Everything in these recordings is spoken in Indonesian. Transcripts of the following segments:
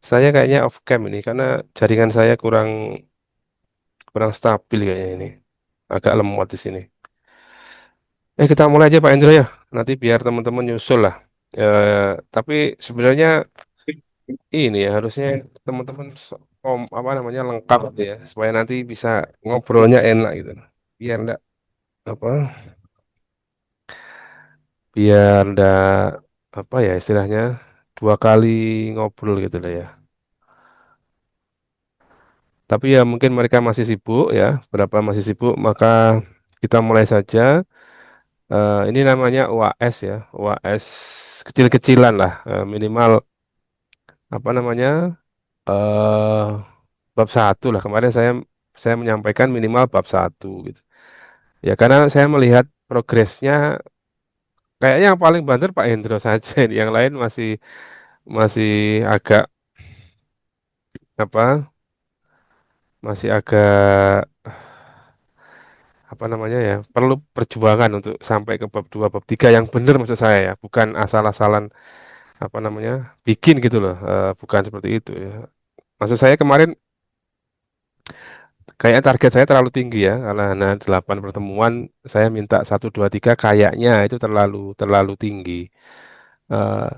Saya kayaknya off cam ini karena jaringan saya kurang kurang stabil kayaknya ini. Agak lemot di sini. Kita mulai aja Pak Hendro ya. Nanti biar teman-teman nyusul lah. Tapi sebenarnya ini ya harusnya teman-teman apa namanya lengkap gitu ya supaya nanti bisa ngobrolnya enak gitu. Biar enggak apa biar enggak apa ya istilahnya dua kali ngobrol gitu lah ya. Tapi ya mungkin mereka masih sibuk ya, berapa masih sibuk maka kita mulai saja. Ini namanya UAS ya, UAS kecil-kecilan lah, minimal apa namanya eh bab satu lah. Kemarin saya menyampaikan minimal bab satu gitu. Ya karena saya melihat progresnya kayaknya yang paling banter Pak Hendro saja ini. Yang lain masih masih agak apa? Masih agak apa namanya ya? Perlu perjuangan untuk sampai ke bab 2 bab 3 yang benar maksud saya ya, bukan asal-asalan apa namanya? Bikin gitu loh. Bukan seperti itu ya. Maksud saya kemarin kayaknya target saya terlalu tinggi ya, karena hanya 8 pertemuan, saya minta satu 2 3 kayaknya itu terlalu terlalu tinggi. Eh,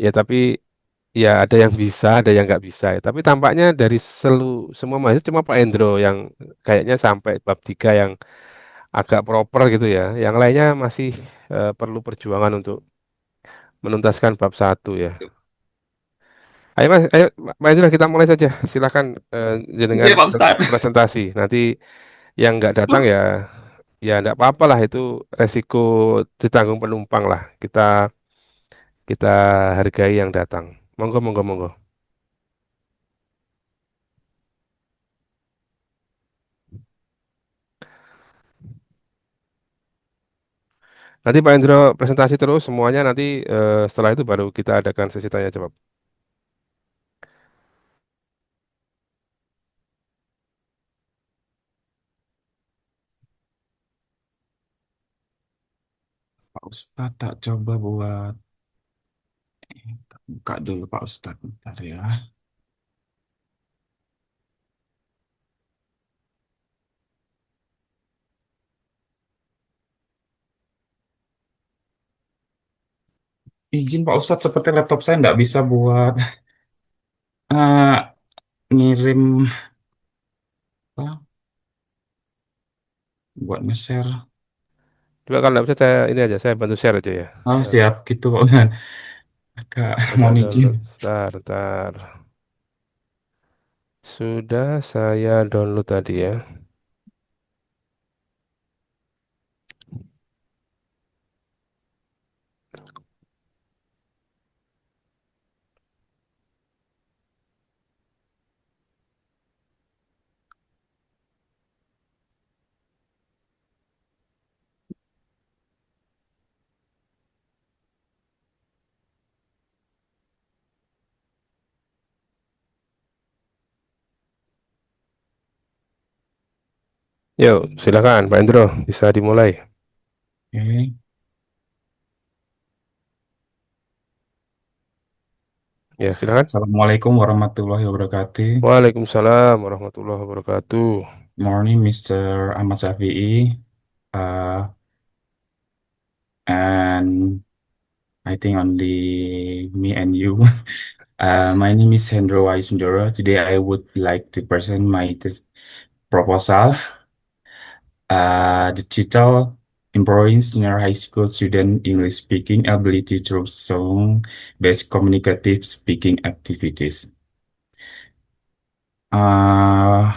ya tapi ya ada yang bisa, ada yang nggak bisa ya. Tapi tampaknya dari semua mahasiswa cuma Pak Endro yang kayaknya sampai bab 3 yang agak proper gitu ya. Yang lainnya masih perlu perjuangan untuk menuntaskan bab satu ya. Ayo Mas, ayo Pak Endro kita mulai saja. Silakan jenengan Iya Pak Ustadz. presentasi. Nanti yang nggak datang ya ya nggak apa-apa lah itu resiko ditanggung penumpang lah. Kita kita hargai yang datang. Monggo, monggo, monggo. Nanti Pak Indro presentasi terus semuanya nanti setelah itu baru kita adakan sesi tanya jawab. Pak Ustadz tak coba buat buka dulu Pak Ustadz. Bentar ya. Izin Pak Ustadz, seperti laptop saya nggak bisa buat eh, ngirim apa? Buat nge-share. Coba kalau nggak bisa saya ini aja, saya bantu share aja ya. Oh Ya, siap gitu Pak Ustadz. Agak coba mohon izin. download. Bentar, bentar. Sudah saya download tadi ya. Yuk, silakan Pak Indro, bisa dimulai. Oke. Ya, silakan. Assalamualaikum warahmatullahi wabarakatuh. Waalaikumsalam warahmatullahi wabarakatuh. Morning, Mr. Ahmad Syafi'i. Uh, and I think only me and you. My name is Hendro Waisundoro. Today I would like to present my test proposal. The title Improving Senior High School Student English Speaking Ability Through Song-Based Communicative Speaking Activities. Uh,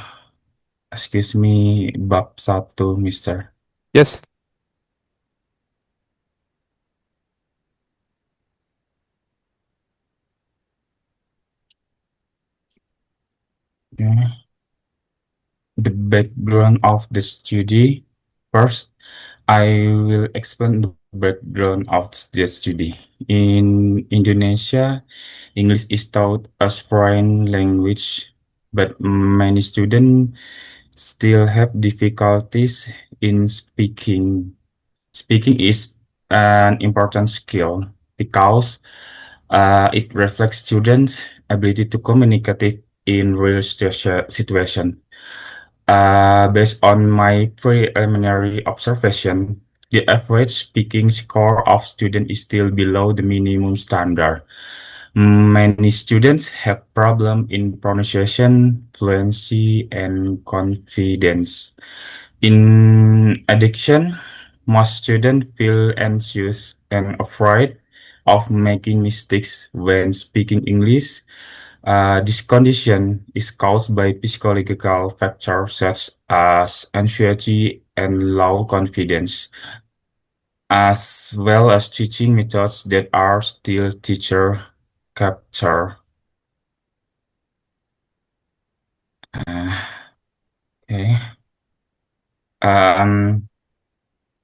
Excuse me, bab satu, Mister. Yes. Yeah. The background of the study. First, I will explain the background of the study. In Indonesia, English is taught as foreign language, but many students still have difficulties in speaking. Speaking is an important skill because it reflects students' ability to communicate in real situation. Based on my preliminary observation, the average speaking score of students is still below the minimum standard. Many students have problem in pronunciation, fluency, and confidence. In addition, most students feel anxious and afraid of making mistakes when speaking English. This condition is caused by psychological factors such as anxiety and low confidence, as well as teaching methods that are still teacher capture. Uh, okay. Um,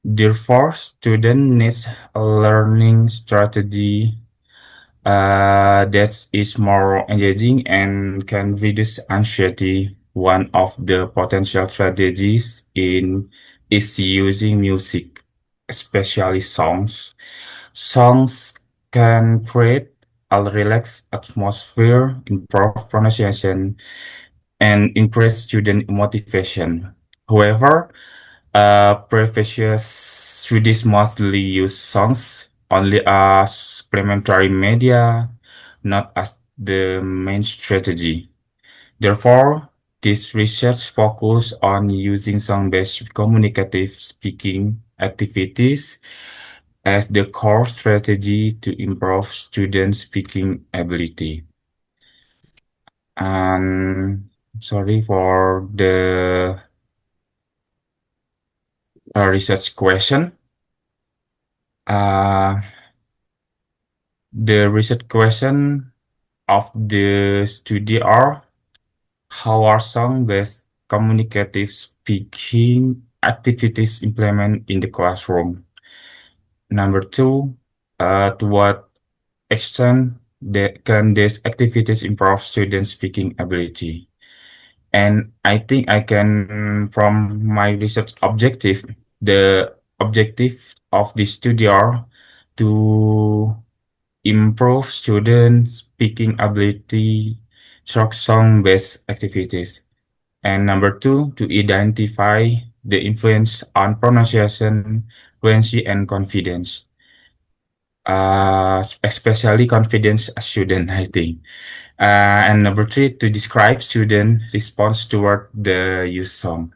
Therefore, student needs a learning strategy that is more engaging and can reduce anxiety. One of the potential strategies in is using music, especially songs. Songs can create a relaxed atmosphere, improve pronunciation, and increase student motivation. However, previous Swedish mostly use songs only as supplementary media, not as the main strategy. Therefore, this research focus on using song-based communicative speaking activities as the core strategy to improve student speaking ability. And sorry for the research question. Uh, the research question of the study are how are song-based communicative speaking activities implemented in the classroom? Number two, to what extent can these activities improve student speaking ability? And I think I can, from my research objective, the objective of this study are to improve student speaking ability through song-based activities. And number two, to identify the influence on pronunciation, fluency, and confidence. Especially confidence as student, I think. And number three, to describe student response toward the use song.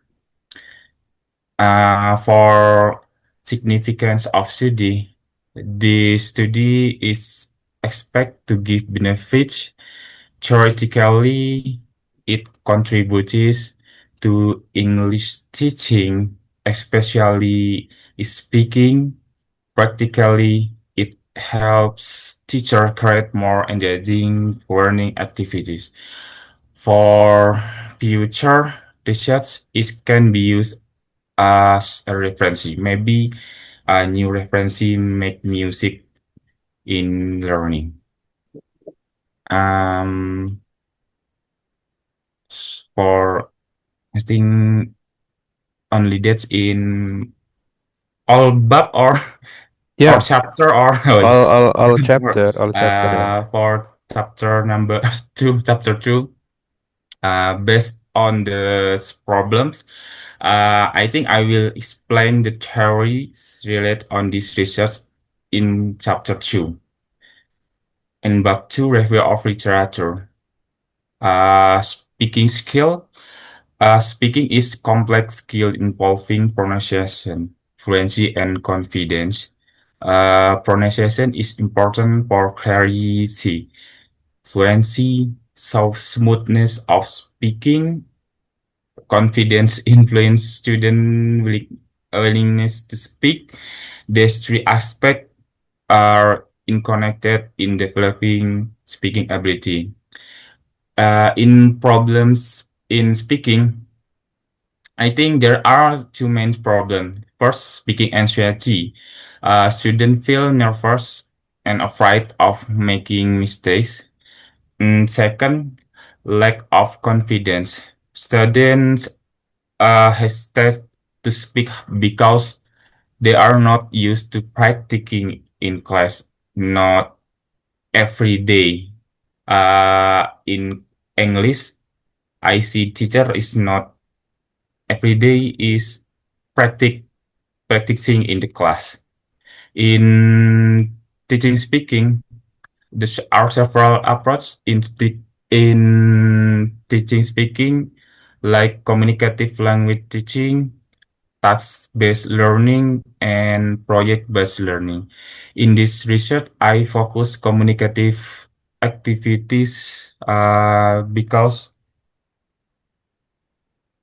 For significance of study, the study is expect to give benefits. Theoretically, it contributes to English teaching, especially speaking. Practically, it helps teacher create more engaging learning activities. For future research, it can be used as a reference. Maybe a new reference make music in learning. Um, for I think only that's in all bab or or Yeah, chapter or all chapter ya. for chapter number two, chapter two, based on the problems. I think I will explain the theories related on this research in chapter two. In bab two, review of literature. Speaking skill. Speaking is complex skill involving pronunciation, fluency, and confidence. Pronunciation is important for clarity, fluency, so smoothness of speaking, confidence influence student willingness to speak. These three aspects are interconnected in developing speaking ability. In problems in speaking, I think there are two main problems. First, speaking anxiety. Students feel nervous and afraid of making mistakes. And second, lack of confidence. Students hesitate to speak because they are not used to practicing in class, not every day. In English, I see teacher is not every day is practic practicing in the class. In teaching speaking, there are several approaches in teaching speaking, like communicative language teaching, task-based learning, and project-based learning. In this research, I focus communicative activities because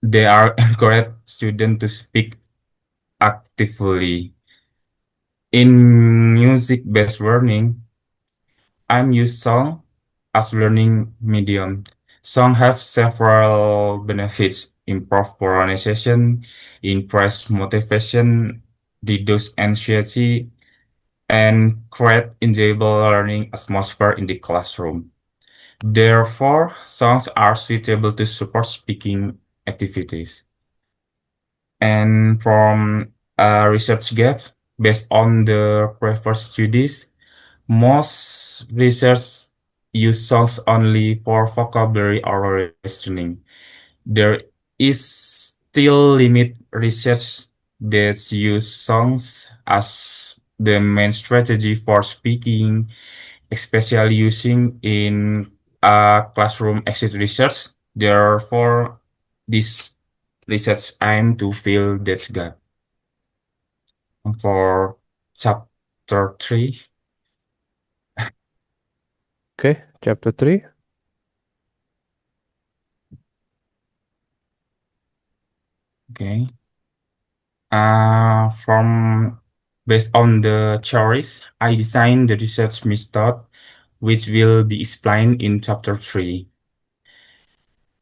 they are encourage students to speak actively. In music-based learning, I'm use song as learning medium. Song have several benefits: improve pronunciation, increase motivation, reduce anxiety, and create enjoyable learning atmosphere in the classroom. Therefore, songs are suitable to support speaking activities. And from a research gap, based on the previous studies, most research use songs only for vocabulary or listening. There is still limit research that use songs as the main strategy for speaking, especially using in classroom exit research. Therefore, this research aim to fill that gap. For chapter 3, Okay, chapter 3. okay. From based on the theories, I designed the research method, which will be explained in chapter 3.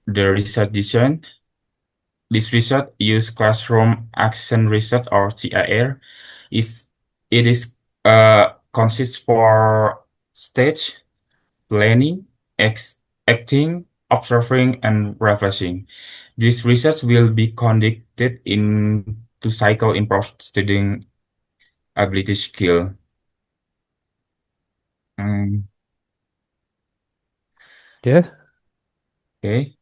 The research design. This research use classroom action research or CAR. Is it is consists for stage planning, acting, observing, and refreshing. This research will be conducted in to cycle improve student ability skill. Mm, Yes. okay.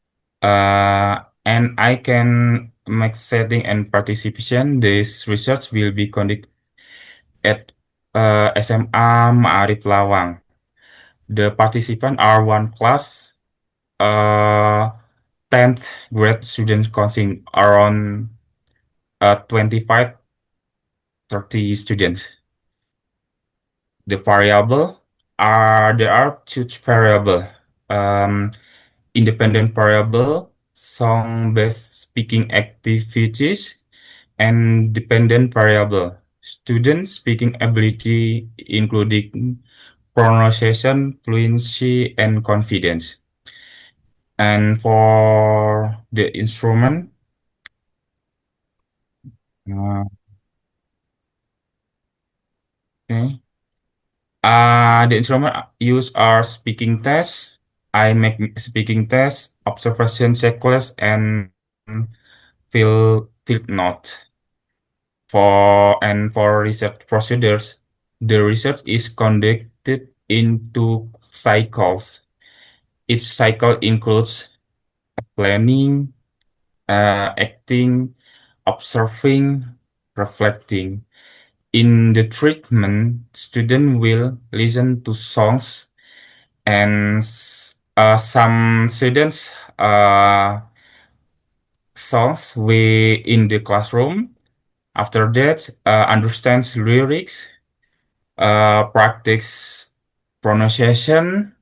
And I can make setting and participation. This research will be conducted at SMA Ma'arif Lawang. The participants are one class, uh, 10th grade students counting around 25, 30 students. The variable there are two variable. Um, Independent variable, song-based speaking activities, and dependent variable, student speaking ability, including pronunciation, fluency, and confidence. And for the instrument, uh, okay. The instrument used are speaking tests. I make speaking tests, observation checklist, and field note. For research procedures, the research is conducted in two cycles. Each cycle includes planning, acting, observing, reflecting. In the treatment, student will listen to songs and some students songs we in the classroom. After that, understands lyrics, practice pronunciation,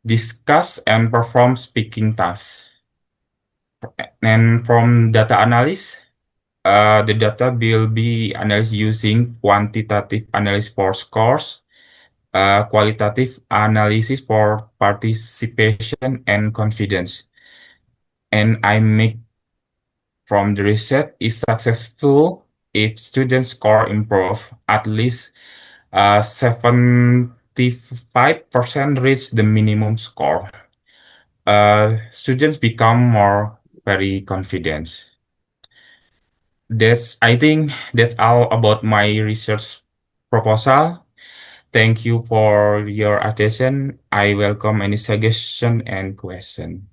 discuss and perform speaking tasks. And from data analysis, the data will be analyzed using quantitative analysis for scores, qualitative analysis for participation and confidence. And I make from the research is successful if student score improve at least 75% reach the minimum score. Students become more very confident. I think that's all about my research proposal. Thank you for your attention. I welcome any suggestion and question.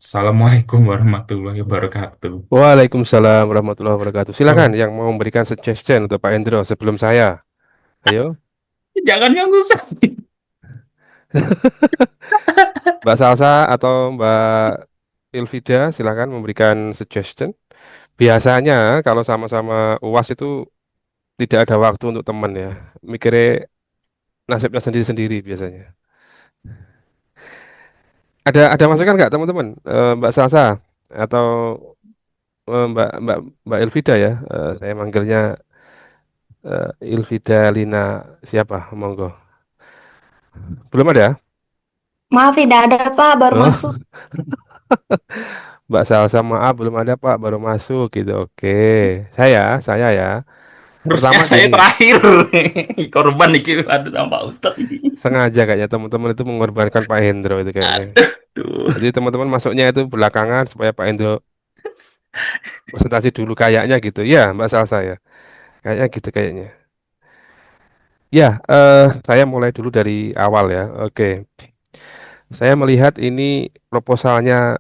Assalamualaikum warahmatullahi wabarakatuh. Waalaikumsalam warahmatullahi wabarakatuh. Silakan Oh, yang mau memberikan suggestion untuk Pak Hendro sebelum saya. Ayo, jangan yang susah. Mbak Salsa atau Mbak Ilvida, silakan memberikan suggestion. Biasanya kalau sama-sama UAS itu tidak ada waktu untuk teman ya. Mikirnya nasibnya sendiri-sendiri biasanya. Ada masukan nggak teman-teman? Mbak Salsa atau Mbak Mbak Mbak Ilvida ya. Saya manggilnya Ilvida Lina siapa? Monggo. Belum ada? Maaf, tidak ada Pak, baru Oh, masuk. Mbak Salsa maaf belum ada Pak, baru masuk gitu. Oke. Saya ya. Harusnya Pertama saya gini, terakhir. Korban nih ada sama Pak Ustadz ini. sengaja kayaknya teman-teman itu mengorbankan Pak Hendro itu kayaknya. Aduh. Jadi teman-teman masuknya itu belakangan supaya Pak Hendro presentasi dulu kayaknya gitu. Ya, Mbak Salsa ya. Kayaknya gitu kayaknya. Ya, saya mulai dulu dari awal ya. Oke. Saya melihat ini proposalnya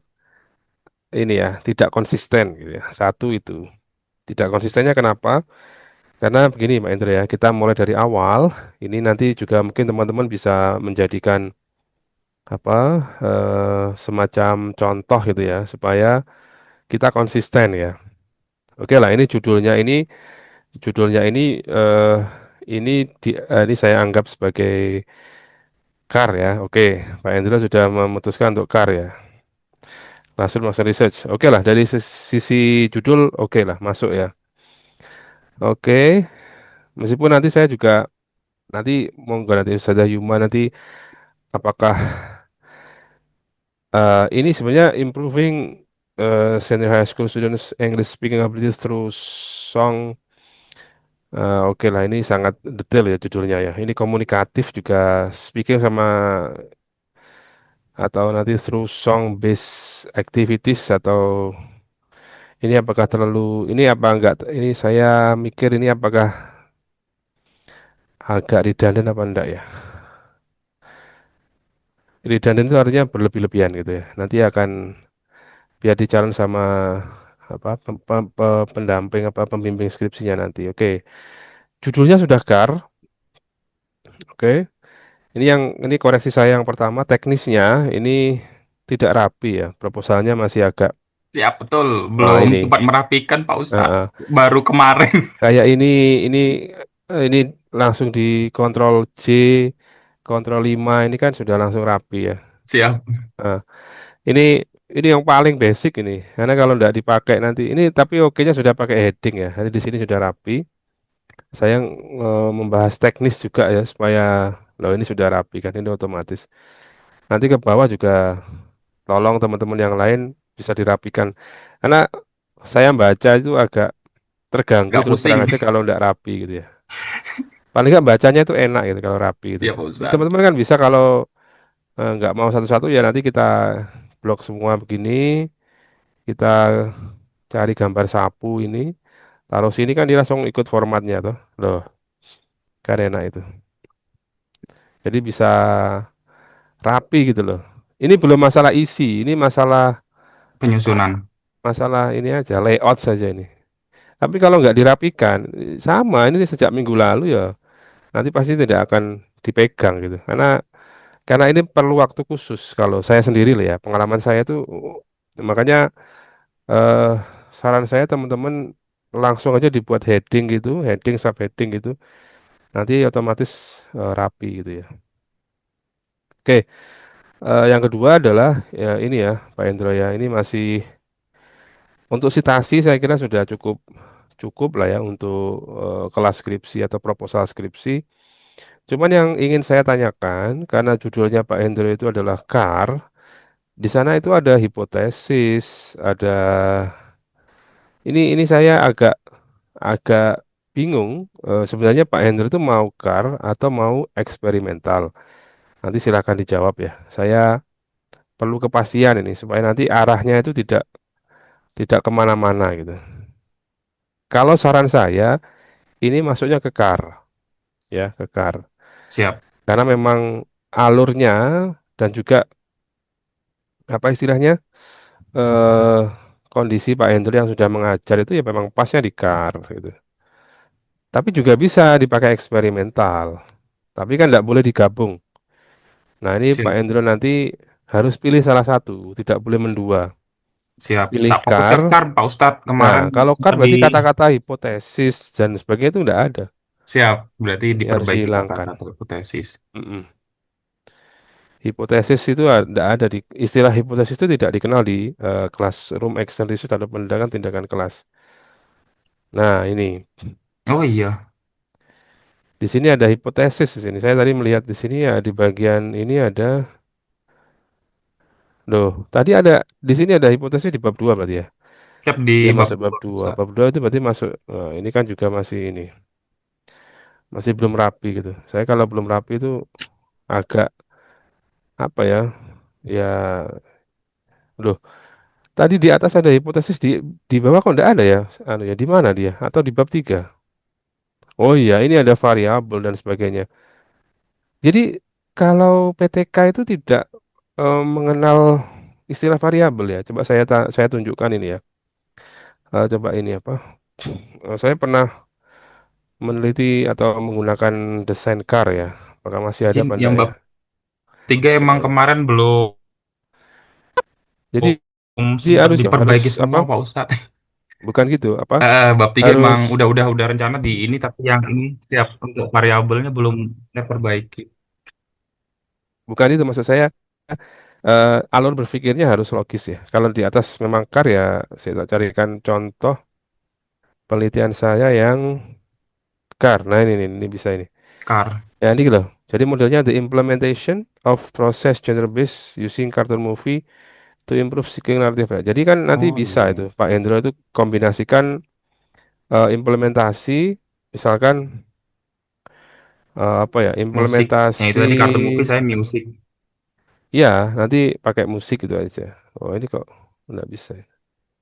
ini ya, tidak konsisten gitu ya. Satu itu. Tidak konsistennya kenapa? Karena begini Mbak Hendro ya, kita mulai dari awal. Ini nanti juga mungkin teman-teman bisa menjadikan apa semacam contoh gitu ya, supaya kita konsisten ya. Oke lah, ini judulnya eh, ini saya anggap sebagai CAR ya. Oke, Pak Hendro sudah memutuskan untuk CAR ya. Rasul Master Research. Oke lah, dari sisi judul oke lah masuk ya. Oke, meskipun nanti saya juga nanti monggo nanti Ustazah Yuma nanti apakah ini sebenarnya improving senior high school students English speaking ability through song. Oke lah, ini sangat detail ya judulnya ya. Ini komunikatif juga speaking sama atau nanti through song based activities atau ini apakah terlalu ini apa enggak ini saya mikir ini apakah agak redundant apa enggak ya. Redundant itu artinya berlebih-lebihan gitu ya. Nanti akan biar di-challenge sama apa pendamping apa pembimbing skripsinya nanti. Oke. Judulnya sudah CAR. Oke. Ini koreksi saya yang pertama teknisnya ini tidak rapi ya. Proposalnya masih agak Ya betul, belum ini sempat merapikan Pak eh, Ustadz. eh, Baru kemarin. kayak ini ini langsung di kontrol C, kontrol 5 ini kan sudah langsung rapi ya. Siap. Nah, ini ini yang paling basic ini. Karena kalau tidak dipakai nanti ini tapi oke-nya sudah pakai heading ya. Nanti di sini sudah rapi. Saya membahas teknis juga ya supaya loh ini sudah rapi kan ini otomatis. Nanti ke bawah juga tolong teman-teman yang lain bisa dirapikan. Karena saya baca itu agak terganggu Nggak terus terang pusing. aja kalau tidak rapi gitu ya. Paling nggak bacanya itu enak gitu kalau rapi gitu. Ya Pak Jadi Ustadz. teman-teman kan bisa kalau nggak mau satu-satu ya nanti kita blok semua begini, kita cari gambar sapu ini, taruh sini kan dia langsung ikut formatnya tuh. Loh, kan enak itu. Jadi bisa rapi gitu loh. Ini belum masalah isi, ini masalah Penyusunan. masalah ini aja layout saja ini. Tapi kalau nggak dirapikan, sama ini sejak minggu lalu ya nanti pasti tidak akan dipegang gitu. Karena ini perlu waktu khusus kalau saya sendiri lah ya, pengalaman saya tuh makanya eh, saran saya teman-teman langsung aja dibuat heading gitu, heading subheading gitu, nanti otomatis rapi gitu ya. Oke, yang kedua adalah ya ini ya Pak Endro ya, ini masih untuk citasi saya kira sudah cukup cukup lah ya untuk kelas skripsi atau proposal skripsi. Cuman yang ingin saya tanyakan karena judulnya Pak Hendro itu adalah CAR. Di sana itu ada hipotesis, ada ini saya agak agak bingung. Sebenarnya Pak Hendro itu mau CAR atau mau eksperimental. Nanti silakan dijawab ya. Saya perlu kepastian ini supaya nanti arahnya itu tidak kemana-mana gitu. Kalau saran saya ini masuknya ke CAR ya ke CAR. siap. Karena memang alurnya dan juga apa istilahnya eh kondisi Pak Hendro yang sudah mengajar itu ya memang pasnya di car gitu. Tapi juga bisa dipakai eksperimental. Tapi kan tidak boleh digabung. Nah ini Pak Siap. Hendro nanti harus pilih salah satu, tidak boleh mendua. Siap. Pilih Tak car. fokuskan kan Pak Ustadz Nah kemarin kalau car tadi. berarti kata-kata hipotesis dan sebagainya itu tidak ada. Siap. Berarti Ini harus diperbaiki dihilangkan. kata-kata hipotesis. Mm-mm. Hipotesis itu tidak ada di istilah hipotesis itu tidak dikenal di classroom action research atau pendidikan tindakan kelas. Nah ini Oh iya, di sini ada hipotesis di sini. Saya tadi melihat di sini ya di bagian ini ada. Loh, tadi ada di sini ada hipotesis di bab 2 berarti ya. siap di Dia bab masuk bab dua, Pak 2. Ustadz. Bab 2 itu berarti masuk ini kan juga masih ini, masih belum rapi gitu. Saya kalau belum rapi itu agak apa ya? Ya, loh, tadi di atas ada hipotesis di bawah kok enggak ada ya? Anu ya, di mana dia? Atau di bab 3? Oh iya, ini ada variabel dan sebagainya. Jadi kalau PTK itu tidak mengenal istilah variabel ya. Coba saya tunjukkan ini ya. Coba ini apa? Saya pernah meneliti atau menggunakan desain car ya. Apakah masih ada Izin apa yang enggak ya? bab 3 emang Eh, kemarin belum jadi sempat harus harus diperbaiki apa? semua Pak Ustadz. Bukan gitu, apa? Bab 3 Harus emang udah rencana di ini, tapi yang ini siap untuk variabelnya belum saya perbaiki. bukan itu maksud saya. Alur berpikirnya harus logis ya. Kalau di atas memang car ya, saya tak carikan contoh penelitian saya yang car. Nah ini bisa ini. Car. Ya ini loh. Jadi modelnya the implementation of process genre based using cartoon movie to improve seeking narrative. Ya. Jadi kan nanti Oh bisa itu iya, Pak Hendro itu kombinasikan implementasi, misalkan apa ya musik. Yang itu implementasi, tadi kartu movie saya music. ya nanti pakai musik itu aja. Oh ini kok nggak bisa.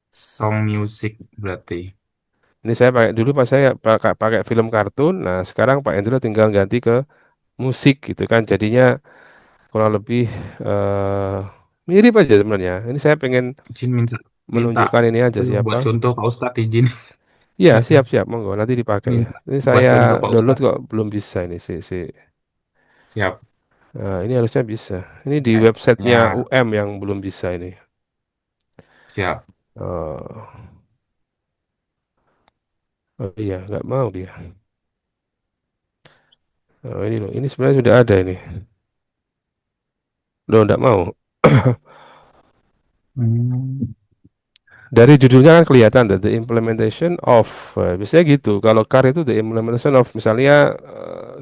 Song music berarti. Ini saya pakai dulu pas saya pakai film kartun. Nah sekarang Pak Hendro tinggal ganti ke musik gitu kan. Jadinya kurang lebih eh mirip aja sebenarnya. Ini saya pengen Izin minta minta menunjukkan ini aja siapa. buat contoh Pak Ustadz izin. Iya siap monggo nanti dipakai ya. Minta Ini buat saya contoh Pak download Ustadz. kok belum bisa ini si. Siap. Nah, ini harusnya bisa. Ini di websitenya Kayaknya UM yang belum bisa ini. siap. Oh, oh iya, nggak mau dia. Oh, ini loh, ini sebenarnya sudah ada ini. Loh, nggak mau. Hmm. Dari judulnya kan kelihatan tuh, the implementation of. Biasanya gitu. Kalau car itu the implementation of, misalnya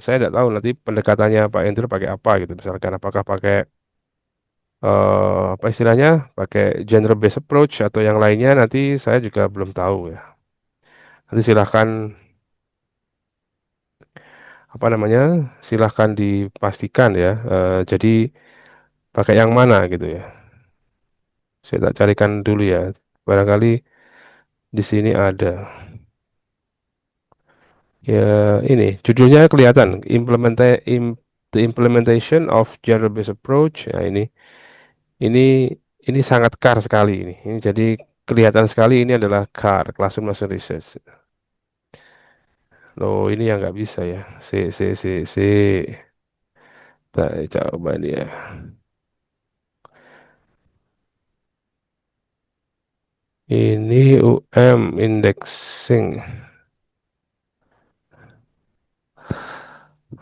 saya nggak tahu nanti pendekatannya Pak Endro pakai apa gitu. Misalkan apakah pakai apa istilahnya, pakai genre based approach atau yang lainnya nanti saya juga belum tahu ya. Nanti silahkan apa namanya, silahkan dipastikan ya. Jadi pakai yang mana gitu ya. Saya tak carikan dulu ya. Barangkali di sini ada. Ya, ini judulnya kelihatan the implementation of genre-based approach. Ya, ini ini sangat car sekali ini. Ini jadi kelihatan sekali ini adalah car classroom machine research. Loh, ini yang nggak bisa ya. Si. Kita coba ini ya. Ini UM indexing.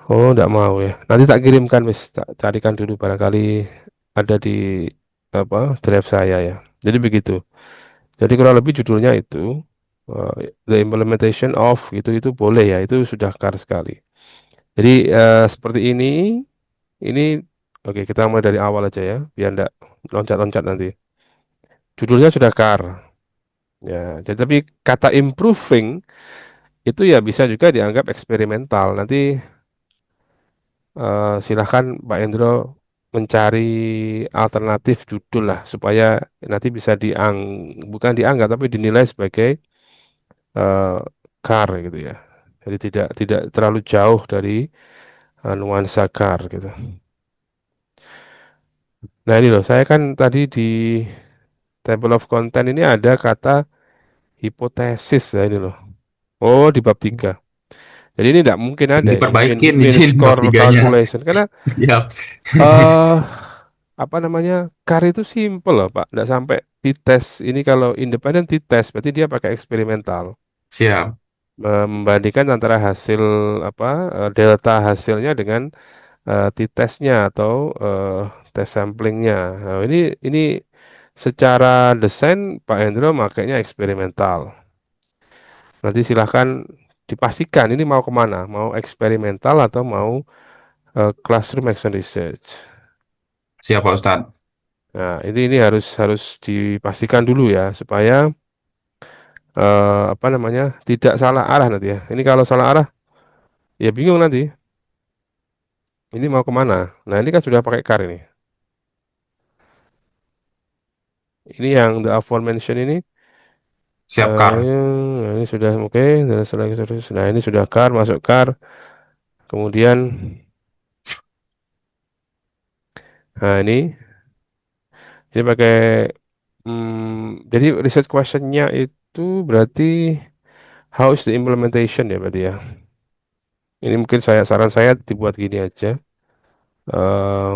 Oh, nggak mau ya. Nanti tak kirimkan, Miss. Tak carikan dulu barangkali ada di apa drive saya ya. Jadi begitu. Jadi kurang lebih judulnya itu the implementation of itu boleh ya. Itu sudah car sekali. Jadi seperti ini oke kita mulai dari awal aja ya, biar ndak loncat-loncat nanti. Judulnya sudah car ya. Jadi tapi kata improving itu ya bisa juga dianggap eksperimental. Nanti silahkan Pak Endro mencari alternatif judul lah supaya nanti bisa bukan dianggap tapi dinilai sebagai eh, car gitu ya. Jadi tidak tidak terlalu jauh dari nuansa car gitu. Nah ini loh, saya kan tadi di table of content ini ada kata hipotesis ya ini loh. Oh di bab 3. Jadi ini tidak mungkin ada ini Diperbaikin mean izin bab score tiganya. calculation karena Siap. eh apa namanya car itu simple loh Pak. Tidak sampai dites ini kalau independen dites berarti dia pakai eksperimental. Siap. Membandingkan antara hasil apa delta hasilnya dengan t-testnya atau tes samplingnya. Nah, ini secara desain Pak Hendro makainya eksperimental. Nanti silahkan dipastikan ini mau kemana, mau eksperimental atau mau classroom action research. Siap Pak Ustadz. Nah, ini harus harus dipastikan dulu ya supaya apa namanya tidak salah arah nanti ya. Ini kalau salah arah ya bingung nanti. Ini mau kemana? Nah ini kan sudah pakai car ini. Ini yang the aforementioned ini. Siap Kar. Ini sudah oke. Nah ini sudah car masuk car. Kemudian nah ini pakai jadi research questionnya itu berarti how is the implementation ya berarti ya. Ini mungkin saran saya dibuat gini aja. eh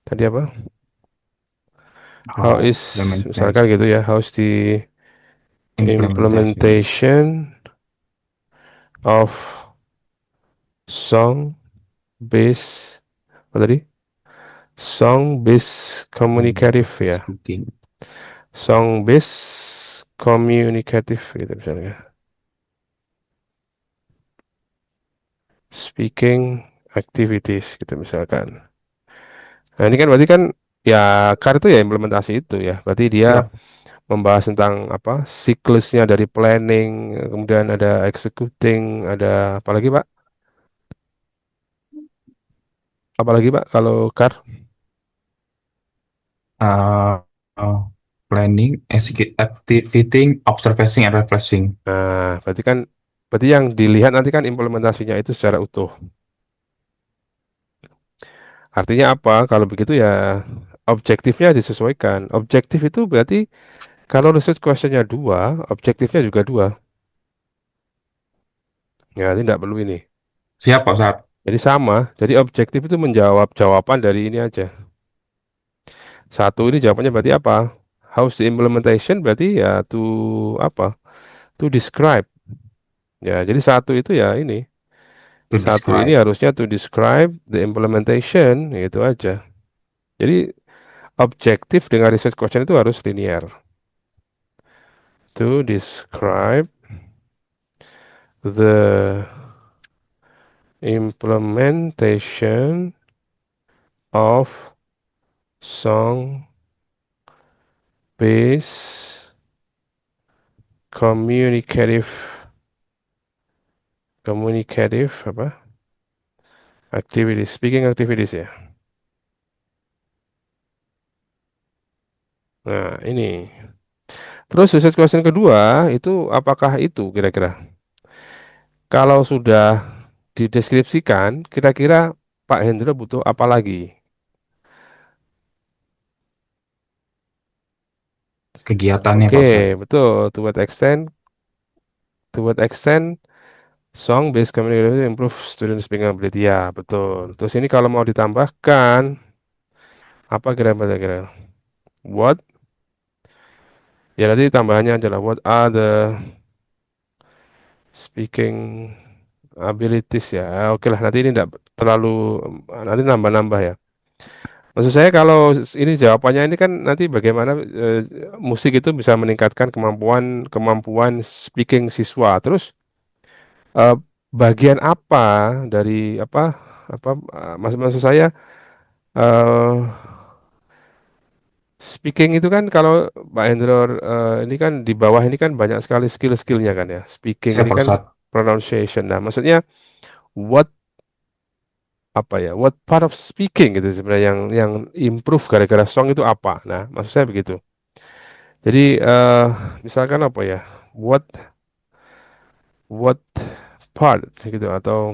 Tadi apa? How How is misalkan implementation. gitu ya. How is the Implementation. implementation of song based apa tadi? Song based communicative ya. Speaking. Song based communicative gitu misalnya. Speaking activities gitu misalkan. Nah ini kan berarti kan ya CAR itu ya implementasi itu ya. Berarti dia Siap. membahas tentang apa siklusnya dari planning, kemudian ada executing, ada apalagi Pak? Apalagi Pak kalau CAR? Uh, uh, Planning, execute, activating, observing, and refreshing. Nah berarti yang dilihat nanti kan implementasinya itu secara utuh. Artinya apa? Kalau begitu ya objektifnya disesuaikan. Objektif itu berarti kalau research questionnya dua, objektifnya juga dua. Ya, ini tidak perlu ini. Siap Pak Ustadz. Jadi sama. Jadi objektif itu menjawab jawaban dari ini aja. Satu ini jawabannya berarti apa? How's the implementation berarti ya to apa? To describe. Ya, jadi satu itu ya ini. To Satu ini describe. harusnya to describe the implementation, itu aja. Jadi objektif dengan research question itu harus linear. To describe the implementation of song based communicative communicative apa activities speaking activities ya. Nah ini terus research question kedua itu apakah itu kira-kira kalau sudah dideskripsikan kira-kira Pak Hendra butuh apa lagi? Kegiatannya Oke Pak Ustadz. betul to what extent song based communication improve student speaking ability ya betul. Terus ini kalau mau ditambahkan apa kira-kira what ya nanti tambahannya adalah what are the speaking abilities ya. Oke lah nanti ini tidak terlalu nanti nambah-nambah ya. Maksud saya kalau ini jawabannya ini kan nanti bagaimana musik itu bisa meningkatkan kemampuan kemampuan speaking siswa. Terus eh, bagian apa dari apa maksud maksud saya eh speaking itu kan kalau Pak Hendro ini kan di bawah ini kan banyak sekali skill-skillnya kan ya. Speaking Siap ini Pak kan Ustadz. pronunciation. Nah, maksudnya what apa ya what part of speaking gitu sebenarnya yang improve gara-gara song itu apa nah maksud saya begitu jadi misalkan apa ya what what part gitu atau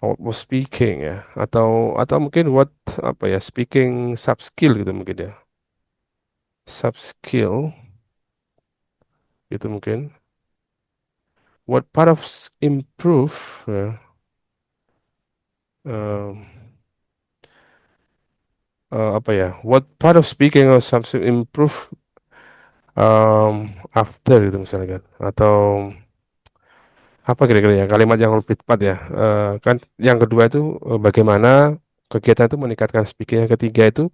was speaking ya atau mungkin what apa ya speaking sub skill gitu mungkin ya sub skill gitu mungkin what part of improve ya, um, apa ya what part of speaking or something improve after gitu misalnya kan atau apa kira-kira ya kalimat yang lebih tepat ya. Kan yang kedua itu bagaimana kegiatan itu meningkatkan speaking, yang ketiga itu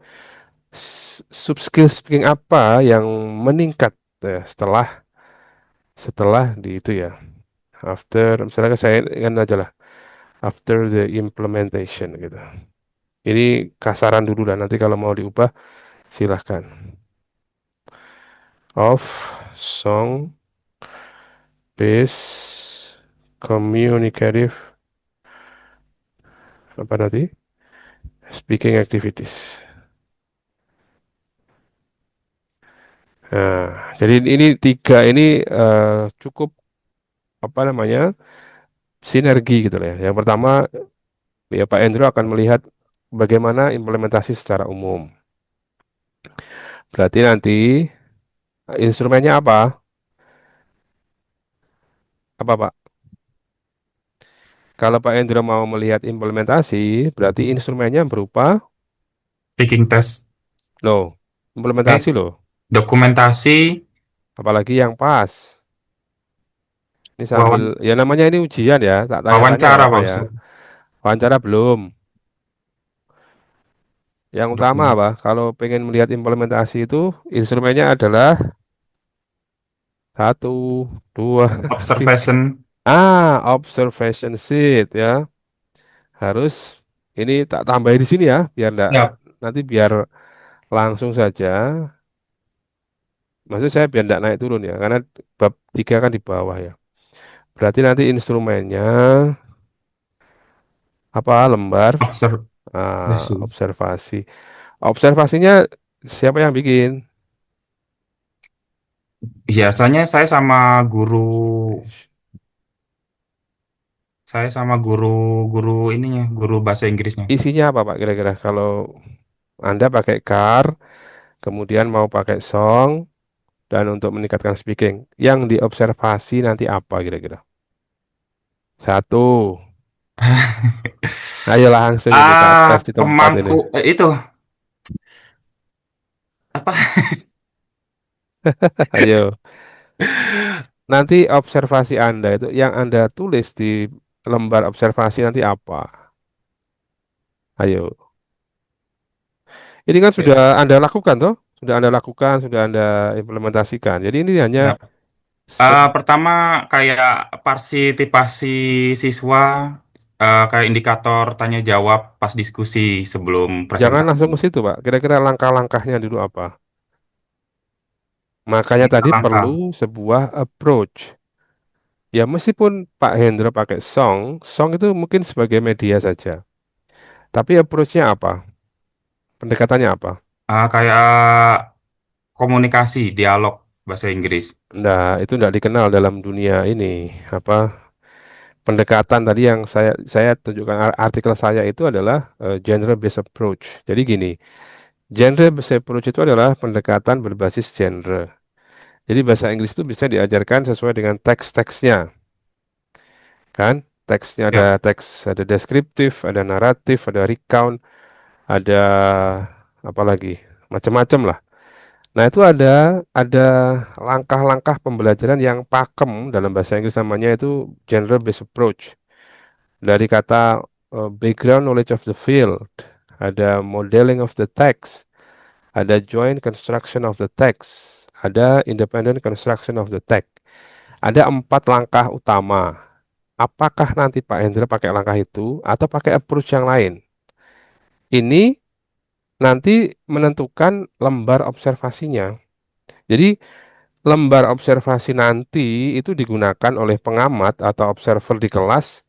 sub skill speaking apa yang meningkat ya, setelah setelah di itu ya after misalnya saya kan aja lah after the implementation gitu. Ini kasaran dulu dan nanti kalau mau diubah silahkan. Of song based communicative apa nanti speaking activities. Nah, jadi ini tiga ini cukup apa namanya sinergi gitu lah ya. Yang pertama ya Pak Endro akan melihat bagaimana implementasi secara umum. Berarti nanti instrumennya apa? Apa Pak? Kalau Pak Endro mau melihat implementasi, berarti instrumennya berupa Speaking test. loh, Eh, implementasi loh. Dokumentasi Apalagi yang pas. Ini sambil wawan, ya namanya ini ujian ya, tak tanya-tanya nggak wawancara apa-apa Pak ya. Ustaz. Wawancara belum. Yang utama Dokumen. apa? Kalau pengen melihat implementasi itu instrumennya adalah satu, dua, tiga. Observation. Observation sheet ya. Harus ini tak tambahin di sini ya, biar enggak Ya, nanti biar langsung saja. Maksud saya biar enggak naik turun ya, karena bab 3 kan di bawah ya. Berarti nanti instrumennya apa? Lembar observation. observasi. Observasinya siapa yang bikin? Biasanya saya sama guru ininya, guru bahasa Inggrisnya. Isinya apa Pak kira-kira? Kalau Anda pakai car, kemudian mau pakai song, dan untuk meningkatkan speaking, yang diobservasi nanti apa kira-kira? Satu, ayo langsung ini tak tes di tempat ini. Itu apa? Ayo, nanti observasi Anda itu yang Anda tulis di lembar observasi nanti apa? Ayo, ini kan Saya- sudah Anda lakukan toh? Sudah Anda lakukan, sudah Anda implementasikan. Jadi ini hanya ya. Pertama kayak partisipasi siswa, kayak indikator tanya jawab pas diskusi sebelum jangan presentasi. langsung ke situ, Pak. Kira-kira langkah-langkahnya dulu apa? Makanya tadi perlu Langkah. sebuah approach. Ya meskipun Pak Hendro pakai song, song itu mungkin sebagai media saja. Tapi approach-nya apa? Pendekatannya apa? Kayak komunikasi, dialog bahasa Inggris. Nah, itu tidak dikenal dalam dunia ini. Apa pendekatan tadi yang saya tunjukkan artikel saya itu adalah genre based approach. Jadi gini, genre based approach itu adalah pendekatan berbasis genre. Jadi bahasa Inggris itu bisa diajarkan sesuai dengan teks-teksnya, kan? Teksnya ada Ya, teks, ada deskriptif, ada naratif, ada recount, ada apa lagi? Macam-macam lah. Nah, itu ada langkah-langkah pembelajaran yang pakem dalam bahasa Inggris namanya itu genre based approach. Dari kata background knowledge of the field, ada modeling of the text, ada joint construction of the text, ada independent construction of the text. Ada 4 langkah utama. Apakah nanti Pak Hendra pakai langkah itu atau pakai approach yang lain? Ini nanti menentukan lembar observasinya. Jadi lembar observasi nanti itu digunakan oleh pengamat atau observer di kelas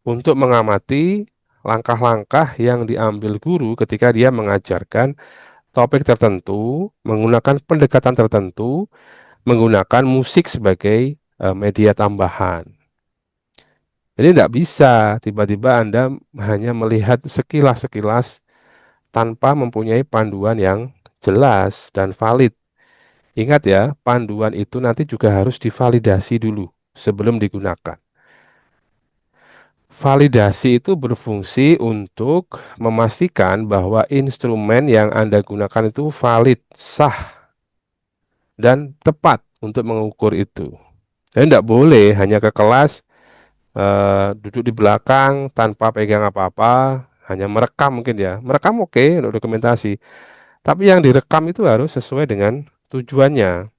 untuk mengamati langkah-langkah yang diambil guru ketika dia mengajarkan topik tertentu, menggunakan pendekatan tertentu, menggunakan musik sebagai media tambahan. Jadi tidak bisa tiba-tiba Anda hanya melihat sekilas-sekilas tanpa mempunyai panduan yang jelas dan valid. Ingat ya, panduan itu nanti juga harus divalidasi dulu sebelum digunakan. Validasi itu berfungsi untuk memastikan bahwa instrumen yang Anda gunakan itu valid, sah, dan tepat untuk mengukur itu. Jadi tidak boleh hanya ke kelas, duduk di belakang tanpa pegang apa-apa, hanya merekam mungkin ya. Merekam oke untuk dokumentasi, tapi yang direkam itu harus sesuai dengan tujuannya.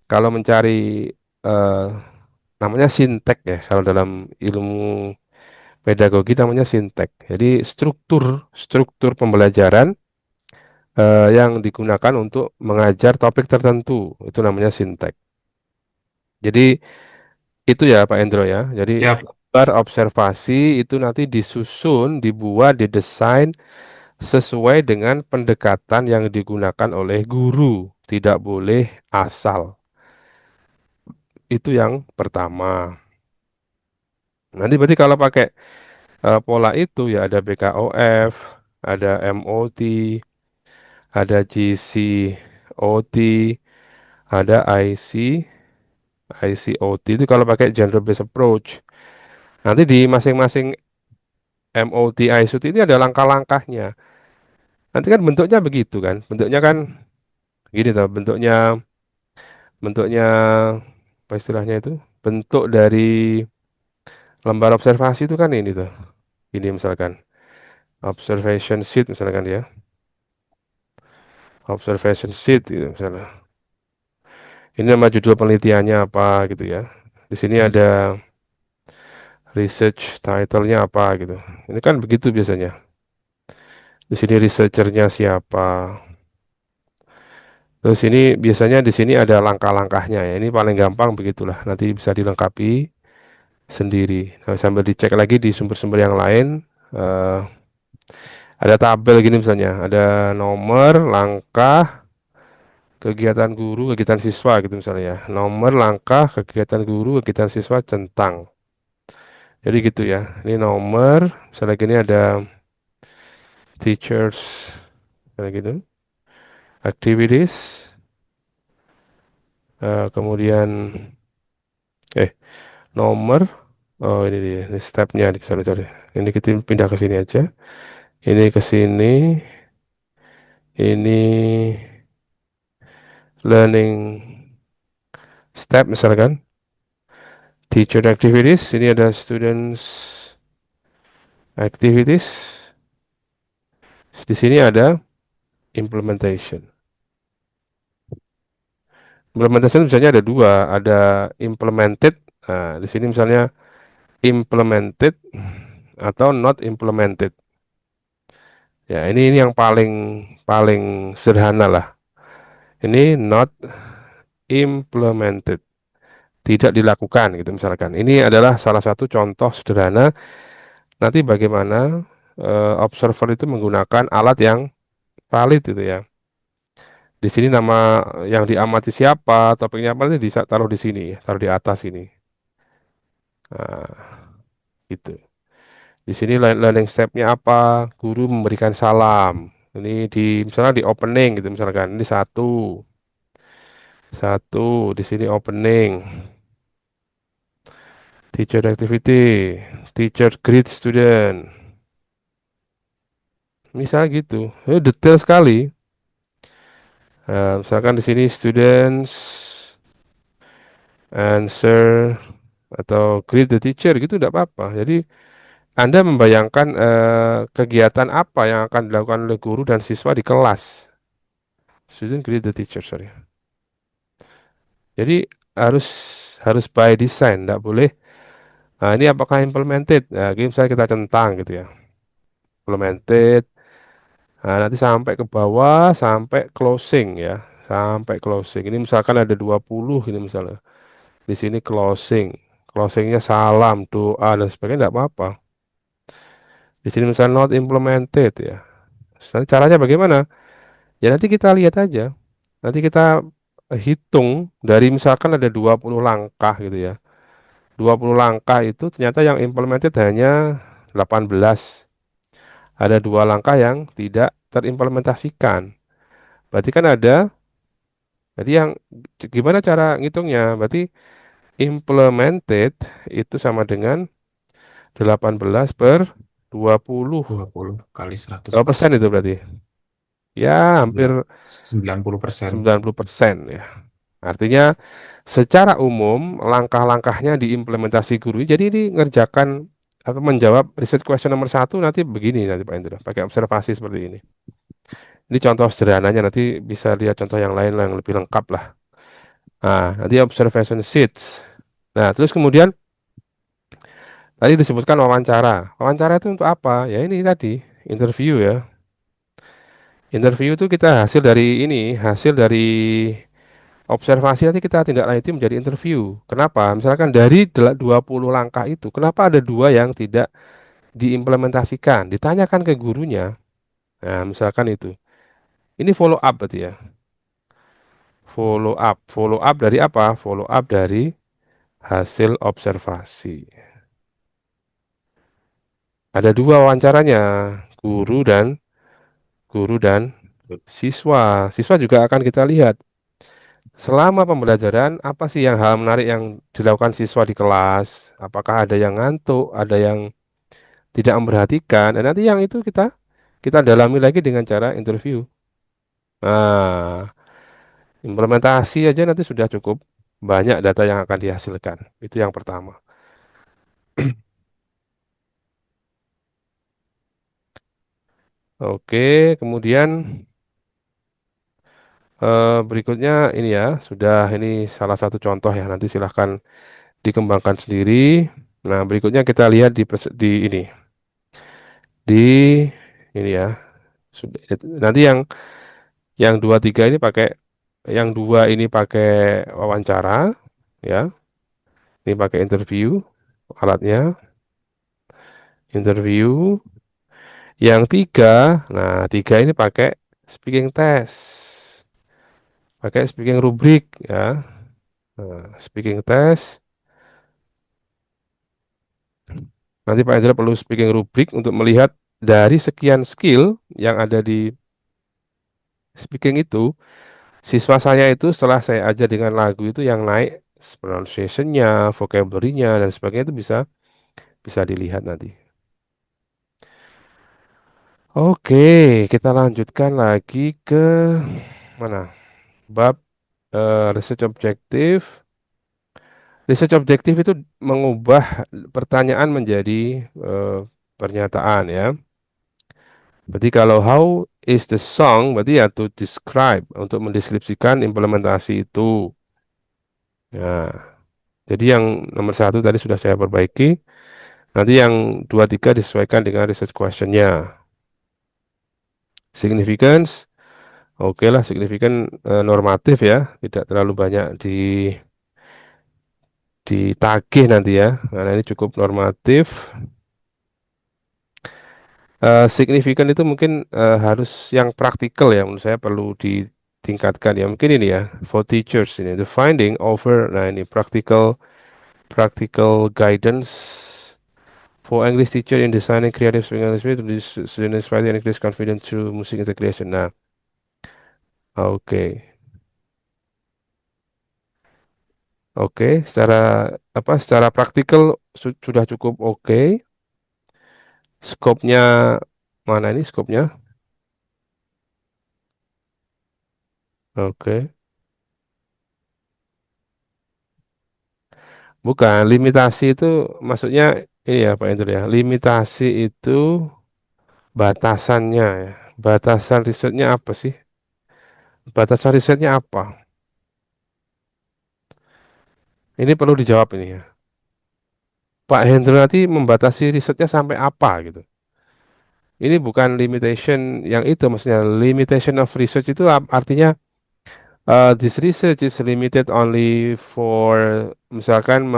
Kalau mencari eh, namanya sintek ya, kalau dalam ilmu pedagogi namanya sintek. Jadi struktur struktur pembelajaran yang digunakan untuk mengajar topik tertentu itu namanya sintek. Jadi itu ya Pak Endro ya. Jadi Siap. gambar observasi itu nanti disusun, dibuat, didesain sesuai dengan pendekatan yang digunakan oleh guru. Tidak boleh asal. Itu yang pertama. Nanti berarti kalau pakai pola itu ya ada BKOF, ada MOT, ada GCOT, ada ICOT itu kalau pakai genre based approach. Nanti di masing-masing MOT, ICOT ini ada langkah-langkahnya. Nanti kan bentuknya begitu kan. Bentuknya kan gini tuh, bentuknya bentuknya apa istilahnya itu? Bentuk dari lembar observasi itu kan ini tuh. Ini misalkan observation sheet misalkan ya. Observation sheet gitu misalnya. Ini nama judul penelitiannya apa gitu ya. Di sini ada research title-nya apa gitu. Ini kan begitu biasanya. Di sini researchernya siapa. Terus ini biasanya di sini ada langkah-langkahnya ya. Ini paling gampang begitulah. Nanti bisa dilengkapi sendiri. Nah, sambil dicek lagi di sumber-sumber yang lain. eh, ada tabel gini misalnya. Ada nomor, langkah, kegiatan guru, kegiatan siswa gitu misalnya ya. Nomor, langkah, kegiatan guru, kegiatan siswa, centang. Jadi gitu ya. Ini nomor, misalnya gini ada teachers, kayak gitu. Activities, kemudian eh nomor. Oh ini dia, ini stepnya, sorry, sorry. Ini kita pindah ke sini aja. Ini ke sini. Ini learning step misalkan. Teacher activities. Ini ada students activities. Di sini ada implementation. Implementation misalnya ada dua, ada implemented. Nah, di sini misalnya implemented atau not implemented. Ya, ini yang paling paling sederhana lah. Ini not implemented, tidak dilakukan gitu misalkan. Ini adalah salah satu contoh sederhana nanti bagaimana observer itu menggunakan alat yang valid itu ya. Di sini nama yang diamati siapa, topiknya apa nanti taruh di sini, ya, taruh di atas ini. Nah, gitu. Di sini learning step-nya apa? Guru memberikan salam. Ini di misalnya di opening gitu misalkan. Ini satu, satu di sini opening. Teacher activity, teacher greet student. Misal gitu. Detail sekali. Misalkan di sini students answer atau greet the teacher gitu tidak apa-apa. Jadi Anda membayangkan kegiatan apa yang akan dilakukan oleh guru dan siswa di kelas. Student greet the teacher, sorry. Jadi harus harus by design, tidak boleh. Nah, ini apakah implemented? Nah, ini misalnya kita centang gitu ya. Implemented. Nah, nanti sampai ke bawah, sampai closing ya. Sampai closing. Ini misalkan ada 20 ini misalnya. Di sini closing. Closingnya salam, doa, dan sebagainya tidak apa-apa. Di sini misalnya not implemented ya. Nanti caranya bagaimana? Ya nanti kita lihat aja. Nanti kita hitung dari misalkan ada 20 langkah gitu ya. 20 langkah itu ternyata yang implemented hanya 18. Ada 2 langkah yang tidak terimplementasikan. Berarti kan ada, jadi yang gimana cara ngitungnya? Berarti implemented itu sama dengan 18 per 20. 20 kali seratus Berapa persen persen itu berarti? Ya, hampir 90%. 90% ya. Artinya secara umum langkah-langkahnya diimplementasi guru. Jadi ini ngerjakan apa menjawab research question nomor 1 nanti begini nanti Pak Indra, pakai observasi seperti ini. Ini contoh sederhananya nanti bisa lihat contoh yang lain yang lebih lengkap lah. Nah, nanti observation sheets. Nah, terus kemudian tadi disebutkan wawancara. Wawancara itu untuk apa? Ya ini tadi interview ya. Interview itu kita hasil dari ini, hasil dari observasi nanti kita tindak lanjuti menjadi interview. Kenapa? Misalkan dari 20 langkah itu, kenapa ada 2 yang tidak diimplementasikan? Ditanyakan ke gurunya. Nah, misalkan itu. Ini follow up berarti ya. Follow up. Follow up dari apa? Follow up dari hasil observasi. Ada 2 wawancaranya, guru dan guru dan siswa. Siswa juga akan kita lihat. Selama pembelajaran, apa sih yang hal menarik yang dilakukan siswa di kelas? Apakah ada yang ngantuk, ada yang tidak memperhatikan? Dan nanti yang itu kita dalami lagi dengan cara interview. Nah, implementasi aja nanti sudah cukup banyak data yang akan dihasilkan. Itu yang pertama. Oke, kemudian berikutnya ini ya, sudah ini salah satu contoh ya. Nanti silahkan dikembangkan sendiri. Nah, berikutnya kita lihat di ini, di ini ya. Nanti yang 2 3 ini pakai, yang 2 ini pakai wawancara, ya. Ini pakai interview alatnya, interview. Yang 3, nah 3 ini pakai speaking test, pakai speaking rubrik, ya. Nah, speaking test. Nanti Pak Indra perlu speaking rubrik untuk melihat dari sekian skill yang ada di speaking itu, siswa saya itu setelah saya ajar dengan lagu itu yang naik pronunciation-nya, vocabulary-nya dan sebagainya itu bisa bisa dilihat nanti. Oke, kita lanjutkan lagi ke mana? Bab research objective. Research objective itu mengubah pertanyaan menjadi pernyataan ya. Berarti kalau how is the song, berarti ya to describe, untuk mendeskripsikan implementasi itu. Ya, jadi yang nomor 1 tadi sudah saya perbaiki. Nanti yang 2 3 disesuaikan dengan research questionnya. Significance, oke lah, signifikan normatif ya, tidak terlalu banyak ditagih nanti ya. Karena ini cukup normatif. Signifikan itu mungkin harus yang praktikal ya, menurut saya perlu ditingkatkan ya. Mungkin ini ya, for teachers ini, the finding over, nah ini practical practical guidance for English teacher in designing creative speaking English to reduce students writing English confidence through music integration. Nah, oke. Oke, secara apa? Secara praktikal sudah cukup oke. Skopnya mana ini skopnya? Oke, bukan limitasi itu maksudnya ini ya Pak Indra ya. Limitasi itu batasannya ya. Batasan risetnya apa sih? Batasan risetnya apa? Ini perlu dijawab ini ya. Pak Hendro nanti membatasi risetnya sampai apa gitu. Ini bukan limitation yang itu, maksudnya limitation of research itu artinya this research is limited only for misalkan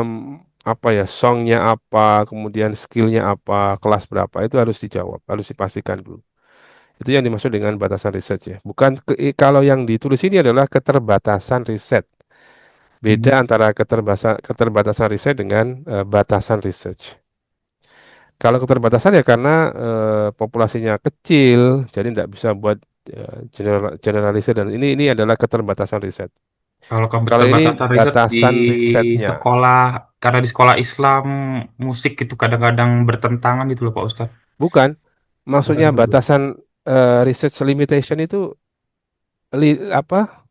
apa ya, songnya apa, kemudian skillnya apa, kelas berapa, itu harus dijawab, harus dipastikan dulu. Itu yang dimaksud dengan batasan research ya. Bukan kalau yang ditulis ini adalah keterbatasan riset, Beda Mhm. antara keterbatasan riset dengan batasan research. Kalau keterbatasan ya karena populasinya kecil, jadi tidak bisa buat generalisir dan ini adalah keterbatasan riset. Kalau kamu Kalau ini terbatasan riset di batasan risetnya, sekolah, karena di sekolah Islam musik itu kadang-kadang bertentangan gitu loh Pak Ustadz. bukan. Bukan Maksudnya itu, Bu. batasan research limitation itu apa?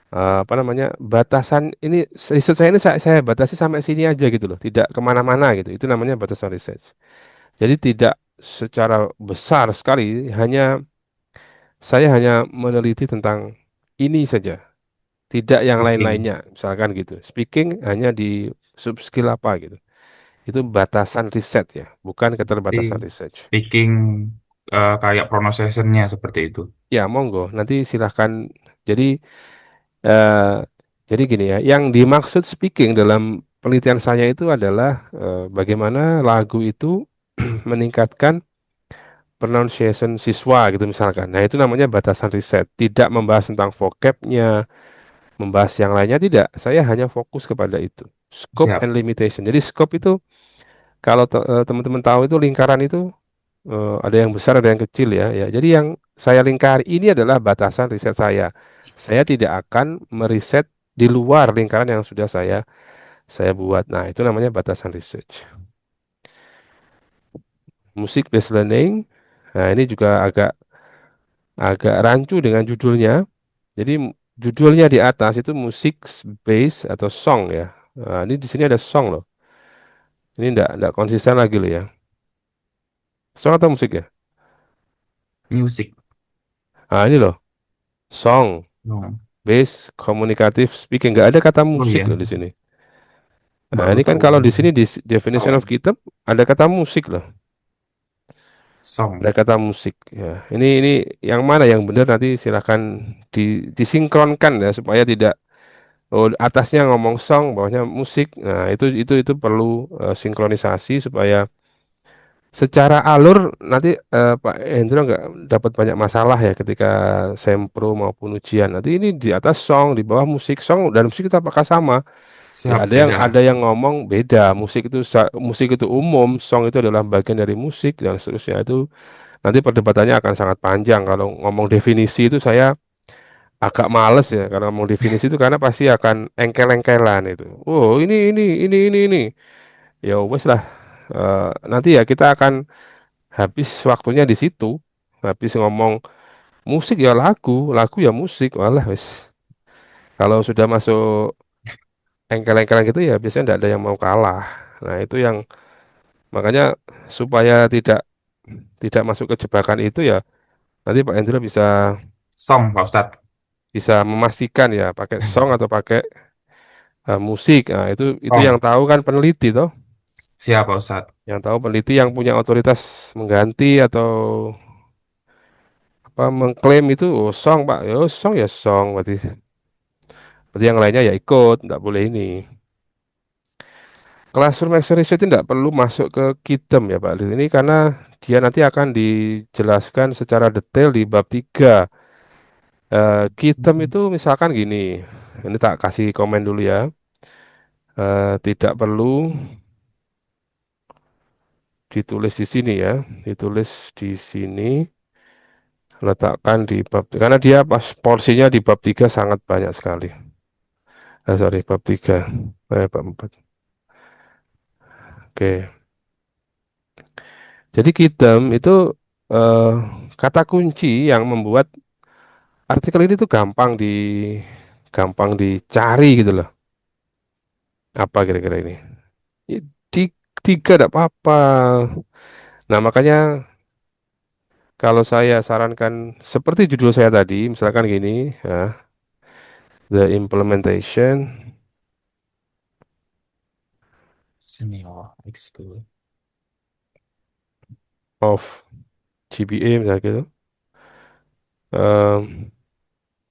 Apa namanya? Batasan ini riset saya ini saya batasi sampai sini aja gitu loh, tidak kemana-mana gitu. Itu namanya batasan research. Jadi tidak secara besar sekali, saya hanya meneliti tentang ini saja, tidak yang Speaking, lain-lainnya, misalkan gitu. Speaking hanya di sub skill apa gitu. Itu batasan riset ya, bukan berarti keterbatasan research. speaking kayak pronunciation-nya seperti itu. Ya, monggo. Nanti silahkan. Jadi, eh, jadi gini ya, yang dimaksud speaking dalam penelitian saya itu adalah bagaimana lagu itu meningkatkan pronunciation siswa gitu misalkan. Nah, itu namanya batasan riset. Tidak membahas tentang vocabnya, membahas yang lainnya tidak. Saya hanya fokus kepada itu. Scope and Siap. limitation. Jadi scope itu kalau teman-teman tahu itu lingkaran itu ada yang besar, ada yang kecil ya. Ya, jadi yang saya lingkari ini adalah batasan riset saya. Saya tidak akan meriset di luar lingkaran yang sudah saya buat. Nah, itu namanya batasan research. Musik based learning. Nah, ini juga agak agak rancu dengan judulnya. Jadi judulnya di atas itu musik based atau song ya. Nah, ini di sini ada song loh. Ini enggak konsisten lagi loh ya. Song atau musik ya? Music. Nah, ini loh, song Oh, based communicative speaking. Nggak ada kata oh musik iya, loh di sini. Nah, baru ini kan tahu. kalau di sini di definition of Song. kitab ada kata musik loh. Ada Song. kata musik ya. Ini yang mana yang benar nanti silahkan disinkronkan ya supaya tidak atasnya ngomong song, bawahnya musik. Nah, itu perlu sinkronisasi supaya secara alur nanti Pak Hendro nggak dapat banyak masalah ya ketika sempro maupun ujian. Nanti ini di atas song, di bawah musik, song dan musik kita apakah sama? Ya Siap, ada beda. yang ngomong beda. Musik itu umum, song itu adalah bagian dari musik dan seterusnya itu nanti perdebatannya akan sangat panjang. Kalau ngomong definisi itu saya agak males ya kalau ngomong definisi itu karena pasti akan engkel-engkelan itu. Oh, ini. Ya wes lah. Nanti ya kita akan habis waktunya di situ. Habis ngomong musik ya lagu ya musik. Walah wes. Kalau sudah masuk engkel-engkelan gitu ya biasanya tidak ada yang mau kalah. Nah, itu yang makanya supaya tidak masuk ke jebakan itu ya nanti Pak Hendro bisa Song, Pak Ustadz. bisa memastikan ya pakai song atau pakai musik. Nah, itu yang Song. tahu kan peneliti toh. Siap, Pak Ustadz. Yang tahu peneliti yang punya otoritas mengganti atau apa mengklaim itu oh, song Pak. Ya song berarti. Berarti yang lainnya ya ikut, tidak boleh ini. Classroom exercise itu tidak perlu masuk ke kitem ya Pak. Ini karena dia nanti akan dijelaskan secara detail di bab 3. Kitem itu misalkan gini, ini tak kasih komen dulu ya. Tidak perlu ditulis di sini ya, ditulis di sini, letakkan di bab, karena dia pas porsinya di bab 3 sangat banyak sekali. Sorry, bab 3, bab 4. Oke, jadi kitem itu eh, kata kunci yang membuat artikel ini tuh gampang dicari gitu loh. Apa kira-kira ini? Ya, Di tiga tidak apa-apa. Nah, makanya kalau saya sarankan seperti judul saya tadi, misalkan gini, ya, The Implementation Senior, X-School. of GBA misalnya gitu, um,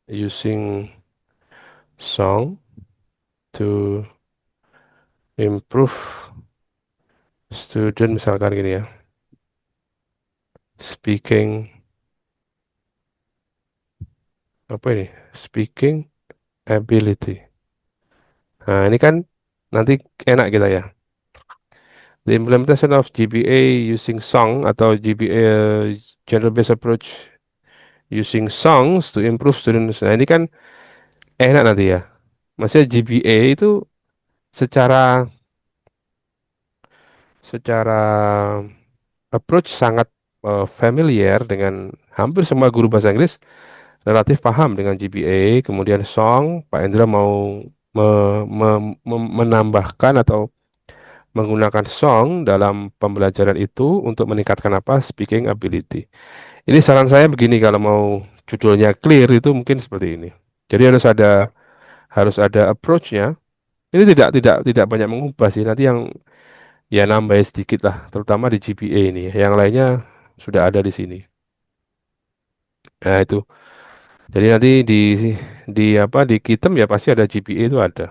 using song to improve student misalkan gini ya, speaking apa ini? Speaking ability. Nah, ini kan nanti enak kita ya. The implementation of GBA using song atau GBA General Based Approach using songs to improve students. Nah, ini kan enak nanti ya. Maksudnya GBA itu secara secara approach sangat familiar dengan hampir semua guru bahasa Inggris relatif paham dengan GBA. Kemudian song, Pak Endra mau menambahkan atau menggunakan song dalam pembelajaran itu untuk meningkatkan apa? Speaking ability. Ini saran saya begini kalau mau judulnya clear itu mungkin seperti ini. Jadi harus ada approach-nya. Ini tidak banyak mengubah sih. Nanti yang ya nambah sedikit lah, terutama di GPA ini. Yang lainnya sudah ada di sini. Nah, itu. Jadi nanti di apa di Kitem ya pasti ada GPA itu ada.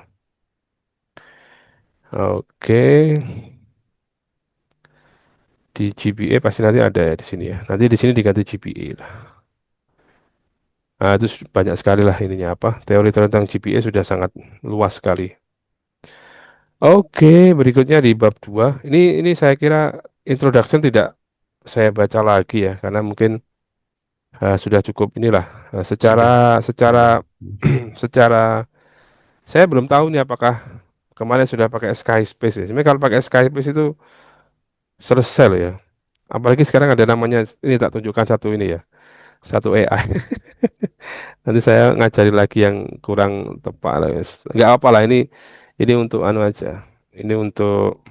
Oke. Di GPA pasti nanti ada ya di sini ya. Nanti di sini diganti GPA lah. Nah, itu banyak sekali lah ininya apa. Teori tentang GPA sudah sangat luas sekali. Oke, berikutnya di bab 2. Ini saya kira introduction tidak saya baca lagi ya karena mungkin sudah cukup inilah secara Sudah. secara secara saya belum tahu nih apakah kemarin sudah pakai Skyspace ya. Sebenarnya kalau pakai Skyspace itu selesai loh ya. Apalagi sekarang ada namanya ini tak tunjukkan satu ini ya, satu AI. Nanti saya ngajari lagi yang kurang tepat lah. Guys. Nggak apa lah ini untuk anu aja. Ini untuk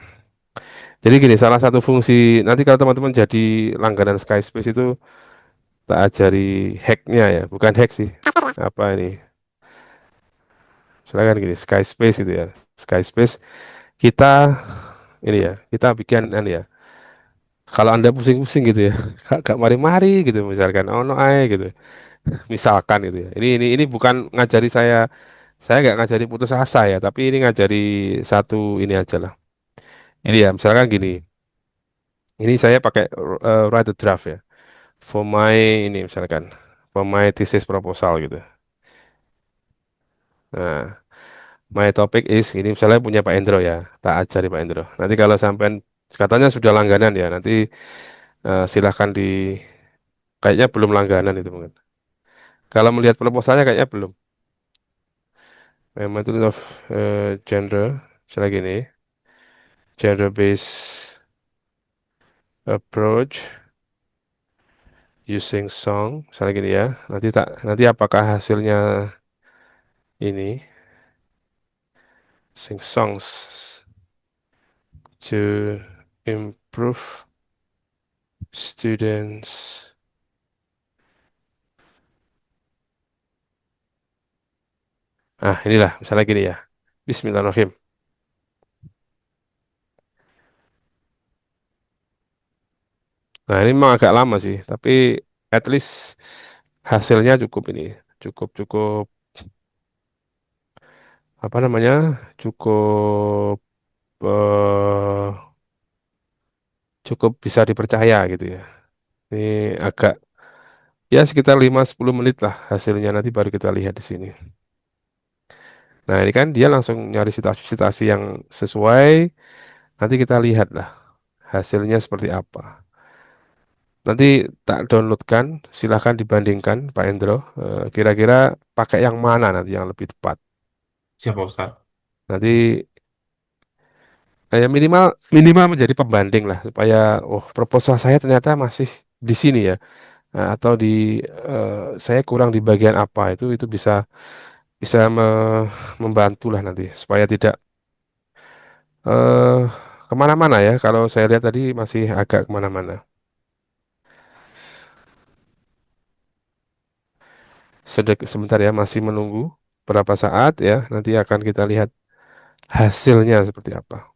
jadi gini, salah satu fungsi nanti kalau teman-teman jadi langganan Skyspace itu tak ajari hacknya ya, bukan hack sih. Apa ini? Silakan gini, Skyspace itu ya. Skyspace kita ini ya, kita bikin anu ya. Kalau Anda pusing-pusing gitu ya, gak mari-mari gitu misalkan, oh no ay gitu. Misalkan gitu ya. Ini bukan ngajari saya nggak ngajari putus asa ya, tapi ini ngajari satu ini aja lah. Ini ya, misalkan gini. Ini saya pakai write a draft ya. For my ini misalkan, for my thesis proposal gitu. Nah, my topic is ini misalnya punya Pak Endro ya, tak ajari Pak Endro. Nanti kalau sampai katanya sudah langganan ya, nanti silahkan kayaknya belum langganan itu mungkin. Kalau melihat proposalnya kayaknya belum. Method of gender, misalnya gini, gender based approach using song, misalnya gini ya. Nanti apakah hasilnya ini sing songs to improve students. Ah, inilah misalnya gini ya. Bismillahirrahmanirrahim. Nah, ini memang agak lama sih, tapi at least hasilnya cukup ini. Cukup cukup apa namanya? Cukup cukup bisa dipercaya gitu ya. Ini agak ya sekitar 5-10 menit lah hasilnya nanti baru kita lihat di sini. Nah, ini kan dia langsung nyari situasi-situasi yang sesuai. Nanti kita lihat lah hasilnya seperti apa. Nanti tak downloadkan, silahkan dibandingkan Pak Endro. Kira-kira pakai yang mana nanti yang lebih tepat. Siapa Ustaz? Nanti ya minimal minimal menjadi pembanding lah supaya oh proposal saya ternyata masih di sini ya. Nah, atau saya kurang di bagian apa itu bisa bisa membantu lah nanti supaya tidak eh kemana-mana ya. Kalau saya lihat tadi masih agak kemana-mana. Sebentar ya masih menunggu berapa saat ya. Nanti akan kita lihat hasilnya seperti apa.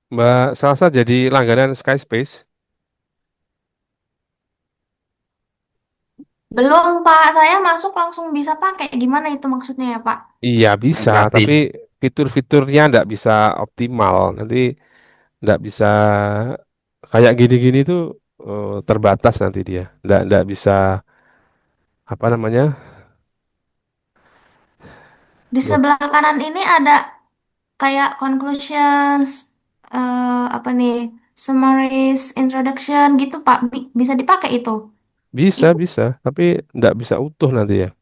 Mbak Salsa jadi langganan Skyspace. Belum, Pak. Saya masuk langsung bisa pakai. Gimana itu maksudnya ya, Pak? Iya bisa, tapi Gratis. fitur-fiturnya nggak bisa optimal, nanti nggak bisa kayak gini-gini tuh terbatas nanti dia, nggak bisa apa namanya. Di sebelah kanan ini ada kayak conclusions, apa nih, summaries, introduction gitu Pak. Bisa dipakai itu. Bisa, bisa, tapi nggak bisa utuh nanti ya.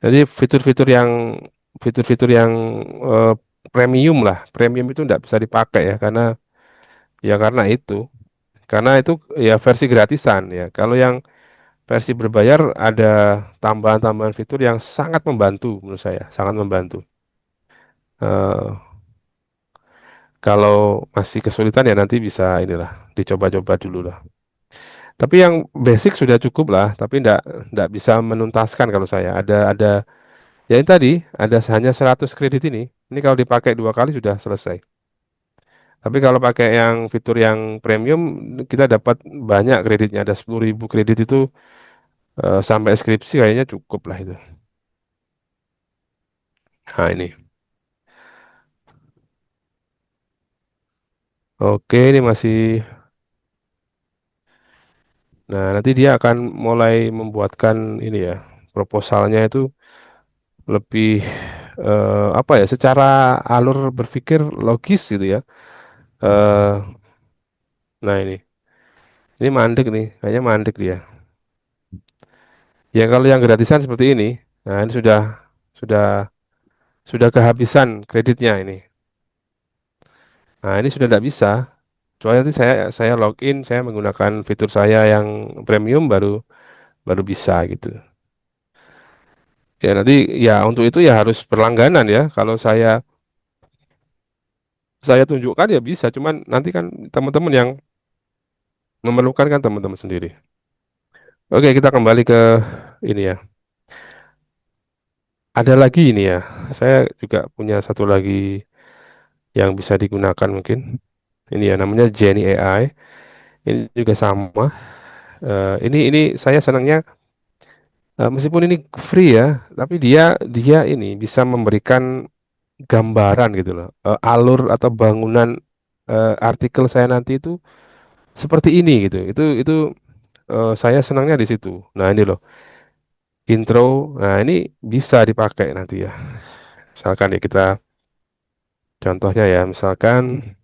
Jadi fitur-fitur yang eh, premium lah, premium itu nggak bisa dipakai ya karena itu ya versi gratisan ya. Kalau yang versi berbayar ada tambahan-tambahan fitur yang sangat membantu menurut saya, sangat membantu. Eh, Kalau masih kesulitan ya nanti bisa inilah dicoba-coba dulu lah. Tapi yang basic sudah cukup lah, tapi ndak bisa menuntaskan kalau saya. Ada ya ini tadi ada hanya 100 kredit ini. Ini kalau dipakai 2 kali sudah selesai. Tapi kalau pakai yang fitur yang premium kita dapat banyak kreditnya. Ada 10.000 kredit itu sampai skripsi kayaknya cukup lah itu. Nah ini. Oke, ini masih. Nah, nanti dia akan mulai membuatkan ini ya, proposalnya itu lebih apa ya, secara alur berpikir logis gitu ya. eh nah ini mandek nih, kayaknya mandek dia. Ya kalau yang gratisan seperti ini, nah ini sudah sudah kehabisan kreditnya ini. Nah ini sudah tidak bisa. Soalnya nanti saya login, saya menggunakan fitur saya yang premium baru baru bisa gitu. Ya nanti ya untuk itu ya harus berlangganan ya. Kalau saya tunjukkan ya bisa, cuman nanti kan teman-teman yang memerlukan kan teman-teman sendiri. Oke, kita kembali ke ini ya. Ada lagi ini ya. Saya juga punya satu lagi yang bisa digunakan mungkin. Ini ya namanya Jenny AI. Ini juga sama. Ini saya senangnya meskipun ini free ya, tapi dia dia ini bisa memberikan gambaran gitu loh. Alur atau bangunan artikel saya nanti itu seperti ini gitu. Itu saya senangnya di situ. Nah, ini loh intro. Nah, ini bisa dipakai nanti ya. Misalkan ya kita contohnya ya, misalkan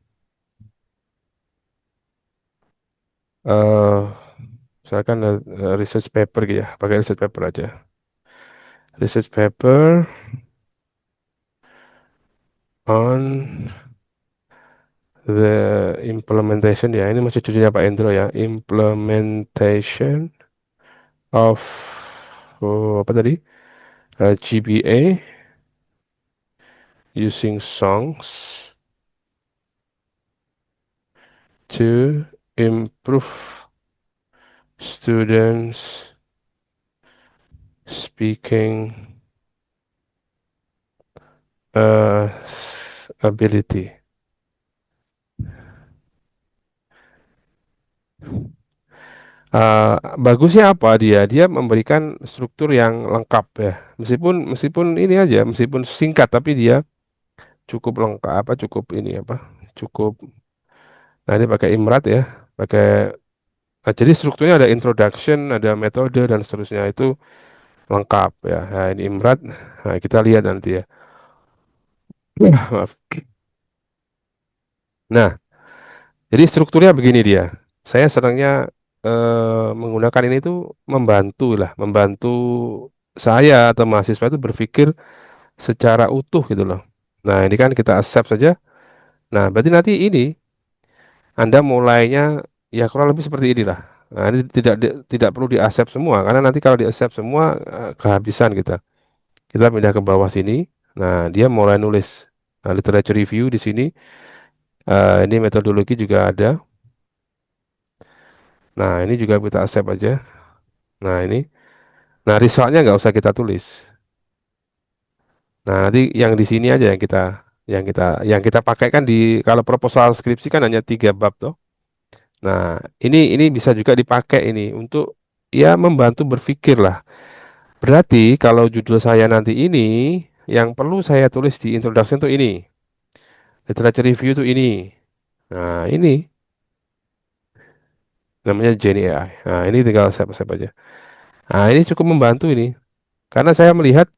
eh misalkan research paper gitu ya, pakai research paper aja. Research paper on the implementation ya. Ini masih cucunya Pak Endro ya. Implementation of apa tadi? GBA using songs to improve students speaking ability. Bagusnya apa dia? Dia memberikan struktur yang lengkap ya. Meskipun ini aja, meskipun singkat, tapi dia cukup lengkap, apa cukup ini apa? Cukup. Nah ini pakai Imrat ya, pakai. Jadi strukturnya ada introduction, ada metode dan seterusnya itu lengkap ya. Nah, ini Imrat. Nah, kita lihat nanti ya. Maaf. Nah, jadi strukturnya begini dia. Saya senangnya menggunakan ini tuh membantu lah, membantu saya atau mahasiswa itu berpikir secara utuh gitu loh. Nah, ini kan kita accept saja. Nah, berarti nanti ini Anda mulainya ya kurang lebih seperti inilah. Nah, ini tidak perlu di accept semua karena nanti kalau di accept semua kehabisan kita. Kita pindah ke bawah sini. Nah, dia mulai nulis literature review di sini. Ini metodologi juga ada. Nah, ini juga kita accept aja. Nah, ini. Nah, resultnya nggak usah kita tulis. Nah, nanti yang di sini aja yang kita pakai kan di kalau proposal skripsi kan hanya 3 bab toh. Nah, ini bisa juga dipakai ini untuk ya membantu berpikir lah. Berarti kalau judul saya nanti ini, yang perlu saya tulis di introduction tuh ini, literature review tuh ini. Nah, ini namanya Jenny AI. Nah, ini tinggal save aja. Nah, ini cukup membantu ini. Karena saya melihat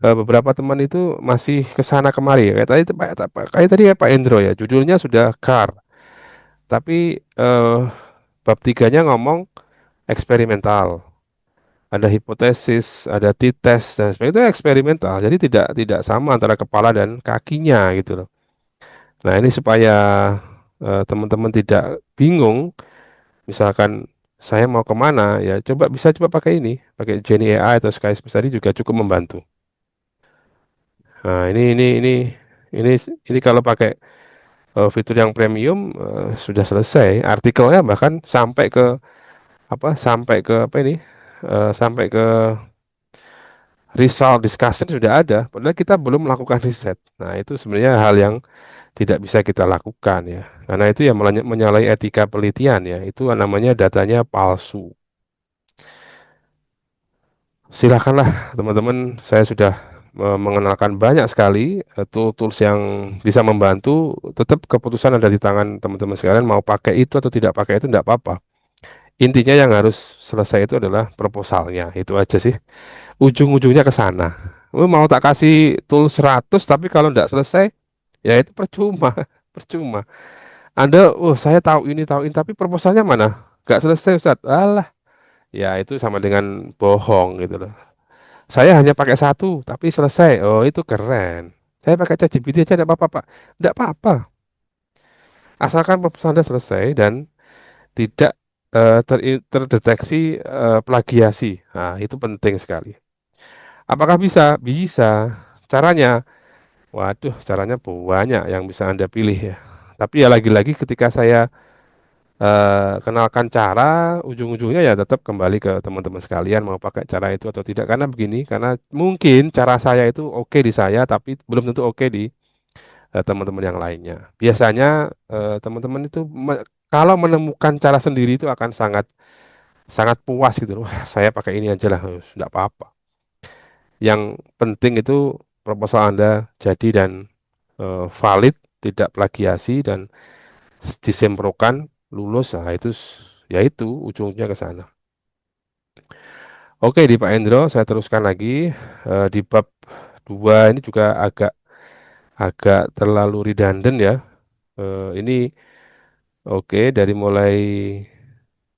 beberapa teman itu masih ke sana kemari. Kayak tadi ya Pak Endro ya, judulnya sudah CAR. Tapi bab tiganya ngomong eksperimental. Ada hipotesis, ada t-test dan sebagainya itu eksperimental. Jadi tidak sama antara kepala dan kakinya gitu loh. Nah, ini supaya teman-teman tidak bingung, misalkan saya mau kemana, ya coba pakai ini, pakai Jenny AI atau Skyspace tadi juga cukup membantu. Nah, ini ini kalau pakai fitur yang premium sudah selesai. Artikelnya bahkan sampai ke apa ini, sampai ke result discussion sudah ada. Padahal kita belum melakukan riset. Nah, itu sebenarnya hal yang tidak bisa kita lakukan ya. Karena itu ya menyalahi etika penelitian ya. Itu namanya datanya palsu. Silakanlah teman-teman, saya sudah mengenalkan banyak sekali tools yang bisa membantu. Tetap keputusan ada di tangan teman-teman sekalian mau pakai itu atau tidak pakai itu tidak apa-apa. Intinya yang harus selesai itu adalah proposalnya. Itu aja sih. Ujung-ujungnya ke sana. Lu mau tak kasih tool 100 tapi kalau tidak selesai ya itu percuma. Percuma. Anda, oh saya tahu ini tapi proposalnya mana? Gak selesai Ustaz. Alah, ya itu sama dengan bohong gitu loh. Saya hanya pakai satu, tapi selesai. Oh, itu keren. Saya pakai ChatGPT aja tidak apa-apa, Pak. Tidak apa-apa. Asalkan proposal Anda selesai dan tidak terdeteksi plagiasi. Nah, itu penting sekali. Apakah bisa? Bisa. Caranya? Waduh, caranya banyak yang bisa Anda pilih ya. Tapi ya lagi-lagi ketika saya kenalkan cara, ujung-ujungnya ya tetap kembali ke teman-teman sekalian mau pakai cara itu atau tidak. Karena begini, karena mungkin cara saya itu oke di saya, tapi belum tentu oke di teman-teman yang lainnya. Biasanya teman-teman itu kalau menemukan cara sendiri itu akan sangat sangat puas gitu loh. Wah, saya pakai ini aja lah, tidak apa-apa. Yang penting itu proposal Anda jadi dan valid, tidak plagiasi dan disemprokan, lulus. Nah, ya itu ujungnya ke sana. Oke, di Pak Endro, saya teruskan lagi di bab 2 ini juga agak agak terlalu redundant ya. Ini oke dari mulai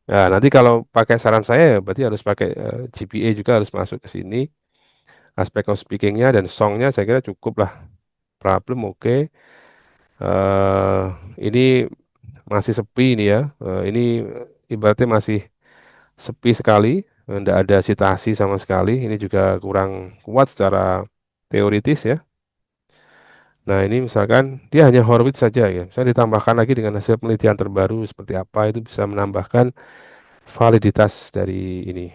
nanti kalau pakai saran saya ya berarti harus pakai GPA juga harus masuk ke sini. Aspek of speakingnya dan songnya saya kira cukup lah. Problem oke. Eh, ini masih sepi ini ya. Ini ibaratnya masih sepi sekali, tidak ada citasi sama sekali. Ini juga kurang kuat secara teoritis ya. Nah ini misalkan dia hanya Horowitz saja ya. Saya ditambahkan lagi dengan hasil penelitian terbaru seperti apa itu bisa menambahkan validitas dari ini.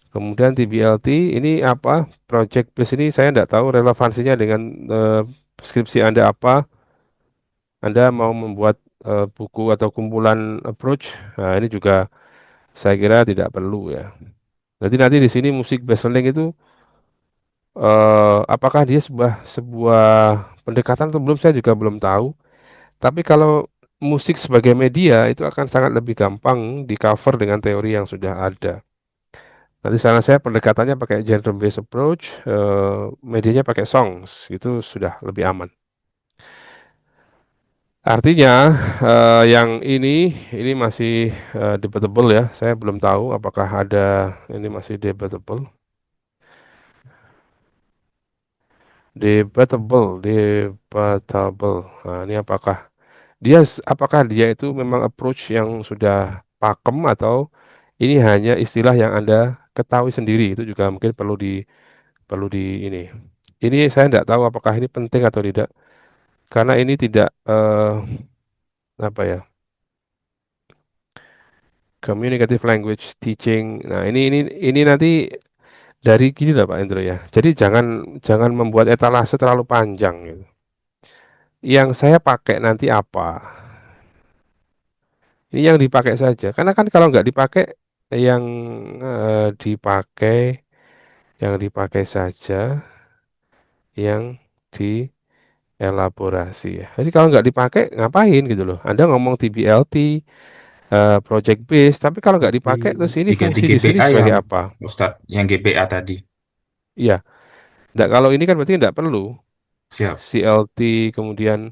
Kemudian TBLT ini apa? Project base ini saya tidak tahu relevansinya dengan skripsi Anda apa. Anda mau membuat buku atau kumpulan approach. Nah, ini juga saya kira tidak perlu ya. Jadi nanti di sini musik based learning itu apakah dia sebuah sebuah pendekatan atau belum saya juga belum tahu. Tapi kalau musik sebagai media itu akan sangat lebih gampang di cover dengan teori yang sudah ada. Nanti saran saya pendekatannya pakai genre based approach, medianya pakai songs, itu sudah lebih aman. Artinya yang ini masih debatable ya. Saya belum tahu apakah ada ini masih debatable. Debatable. Nah, ini apakah dia itu memang approach yang sudah pakem atau ini hanya istilah yang Anda ketahui sendiri itu juga mungkin perlu di ini. Ini saya tidak tahu apakah ini penting atau tidak karena ini tidak apa ya communicative language teaching. Nah ini nanti dari gini lah Pak Indro ya. Jadi jangan jangan membuat etalase terlalu panjang gitu. Yang saya pakai nanti apa? Ini yang dipakai saja. Karena kan kalau nggak dipakai, yang dipakai yang dipakai saja yang dielaborasi ya. Jadi kalau nggak dipakai ngapain gitu loh. Anda ngomong TBLT, project base, tapi kalau nggak Berarti dipakai terus ini diganti fungsi di sini GPA sebagai yang apa? Ustadz, yang GPA tadi. Iya, nggak kalau ini kan berarti nggak perlu Siap. CLT kemudian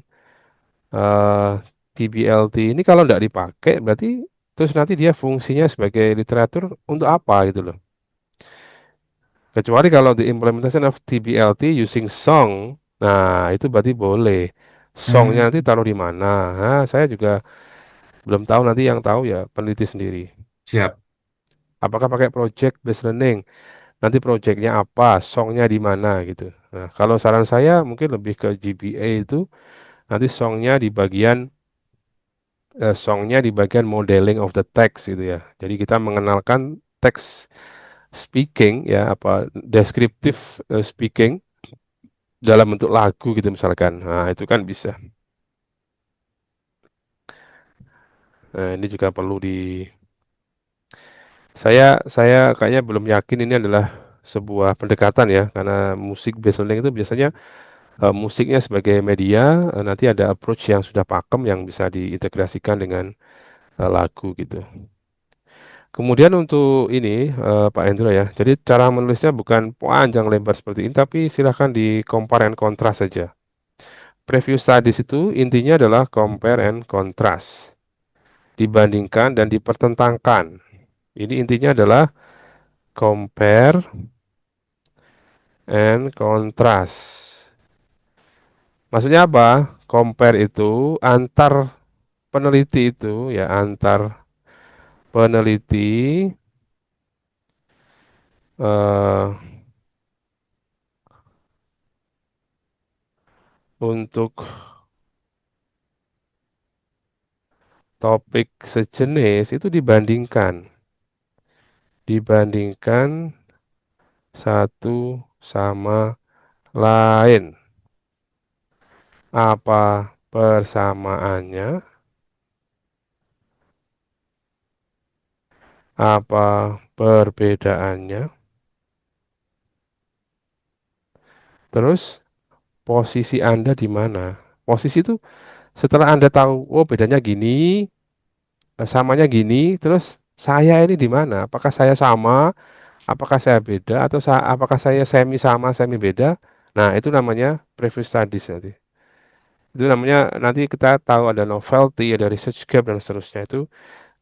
eh, TBLT ini kalau nggak dipakai berarti terus nanti dia fungsinya sebagai literatur untuk apa gitu loh. Kecuali kalau the implementation of TBLT using song, nah itu berarti boleh. Songnya Hmm, nanti taruh di mana? Nah, saya juga belum tahu nanti yang tahu ya peneliti sendiri. siap. Apakah pakai project based learning? Nanti projectnya apa? Songnya di mana gitu. Nah, kalau saran saya mungkin lebih ke GBA itu nanti songnya di bagian modeling of the text gitu ya. Jadi kita mengenalkan text speaking ya apa descriptive speaking dalam bentuk lagu gitu misalkan. Nah, itu kan bisa. Nah, ini juga perlu saya kayaknya belum yakin ini adalah sebuah pendekatan ya karena musik based learning itu biasanya musiknya sebagai media nanti ada approach yang sudah pakem yang bisa diintegrasikan dengan lagu gitu. Kemudian untuk ini Pak Hendro ya. Jadi cara menulisnya bukan panjang lebar seperti ini tapi silahkan di compare and contrast saja. Preview studies itu intinya adalah compare and contrast. Dibandingkan dan dipertentangkan. Ini intinya adalah compare and contrast. Maksudnya apa? Compare itu antar peneliti itu ya antar peneliti eh, untuk topik sejenis itu dibandingkan satu sama lain. Apa persamaannya? Apa perbedaannya? Terus posisi Anda di mana? Posisi itu setelah Anda tahu, oh bedanya gini, samanya gini, terus saya ini di mana? Apakah saya sama? Apakah saya beda? Atau apakah saya semi sama, semi beda? Nah, itu namanya preview studies nanti. Itu namanya nanti kita tahu ada novelty, ada research gap dan seterusnya itu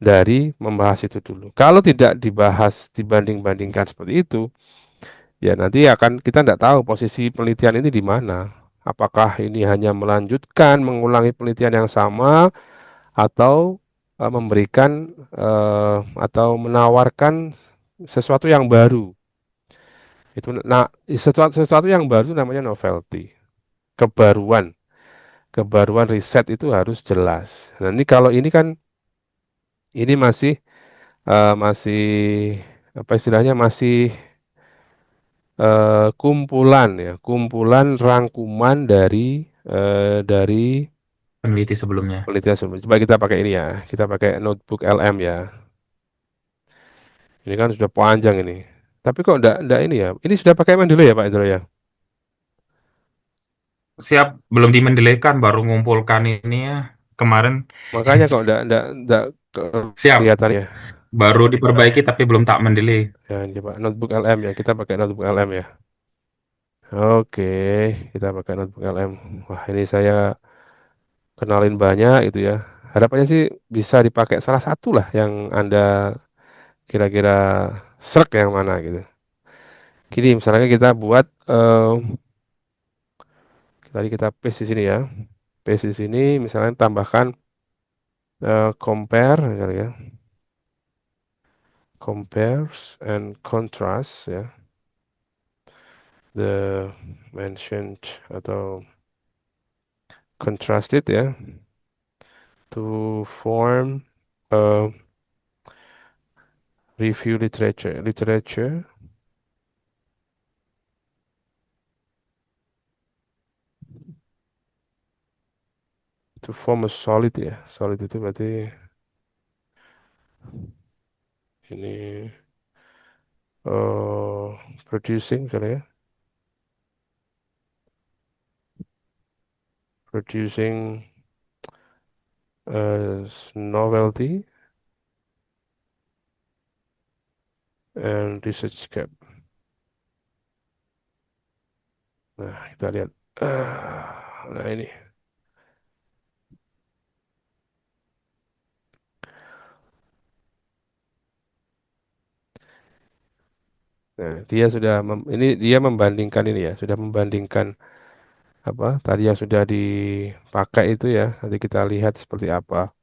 dari membahas itu dulu. Kalau tidak dibahas dibanding-bandingkan seperti itu, ya nanti akan kita tidak tahu posisi penelitian ini di mana. Apakah ini hanya melanjutkan, mengulangi penelitian yang sama, atau memberikan atau menawarkan sesuatu yang baru. Itu nah sesuatu yang baru itu namanya novelty, kebaruan. Kebaruan riset itu harus jelas. Nah, ini kalau ini kan ini masih apa istilahnya masih kumpulan ya, kumpulan rangkuman dari Peneliti sebelumnya. penelitian sebelumnya. Coba kita pakai ini ya, kita pakai notebook LM ya. Ini kan sudah panjang ini. Tapi kok enggak ini ya? Ini sudah pakai Mendeley ya Pak Indro ya? Siap, belum dimendelekan, baru ngumpulkan ini ya. Kemarin Makanya kok enggak siap, kelihatan ya. baru diperbaiki tapi belum tak mendelay. Ya, coba notebook LM ya. Kita pakai notebook LM ya. Oke, kita pakai notebook LM. Wah, ini saya kenalin banyak itu ya. Harapannya sih bisa dipakai salah satu lah yang Anda kira-kira srek yang mana gitu. Gini, misalnya kita buat tadi kita paste di sini ya. Paste di sini misalnya tambahkan compare misalnya ya. Compares and contrast ya. The mentioned atau contrasted ya to form a review literature to form a solid ya. Solid itu berarti ini producing misalnya ya. Producing novelty and research gap. Nah, kita lihat. Nah, ini. Nah, dia sudah ini dia membandingkan ini ya, sudah membandingkan apa tadi yang sudah dipakai itu ya. Nanti kita lihat seperti apa.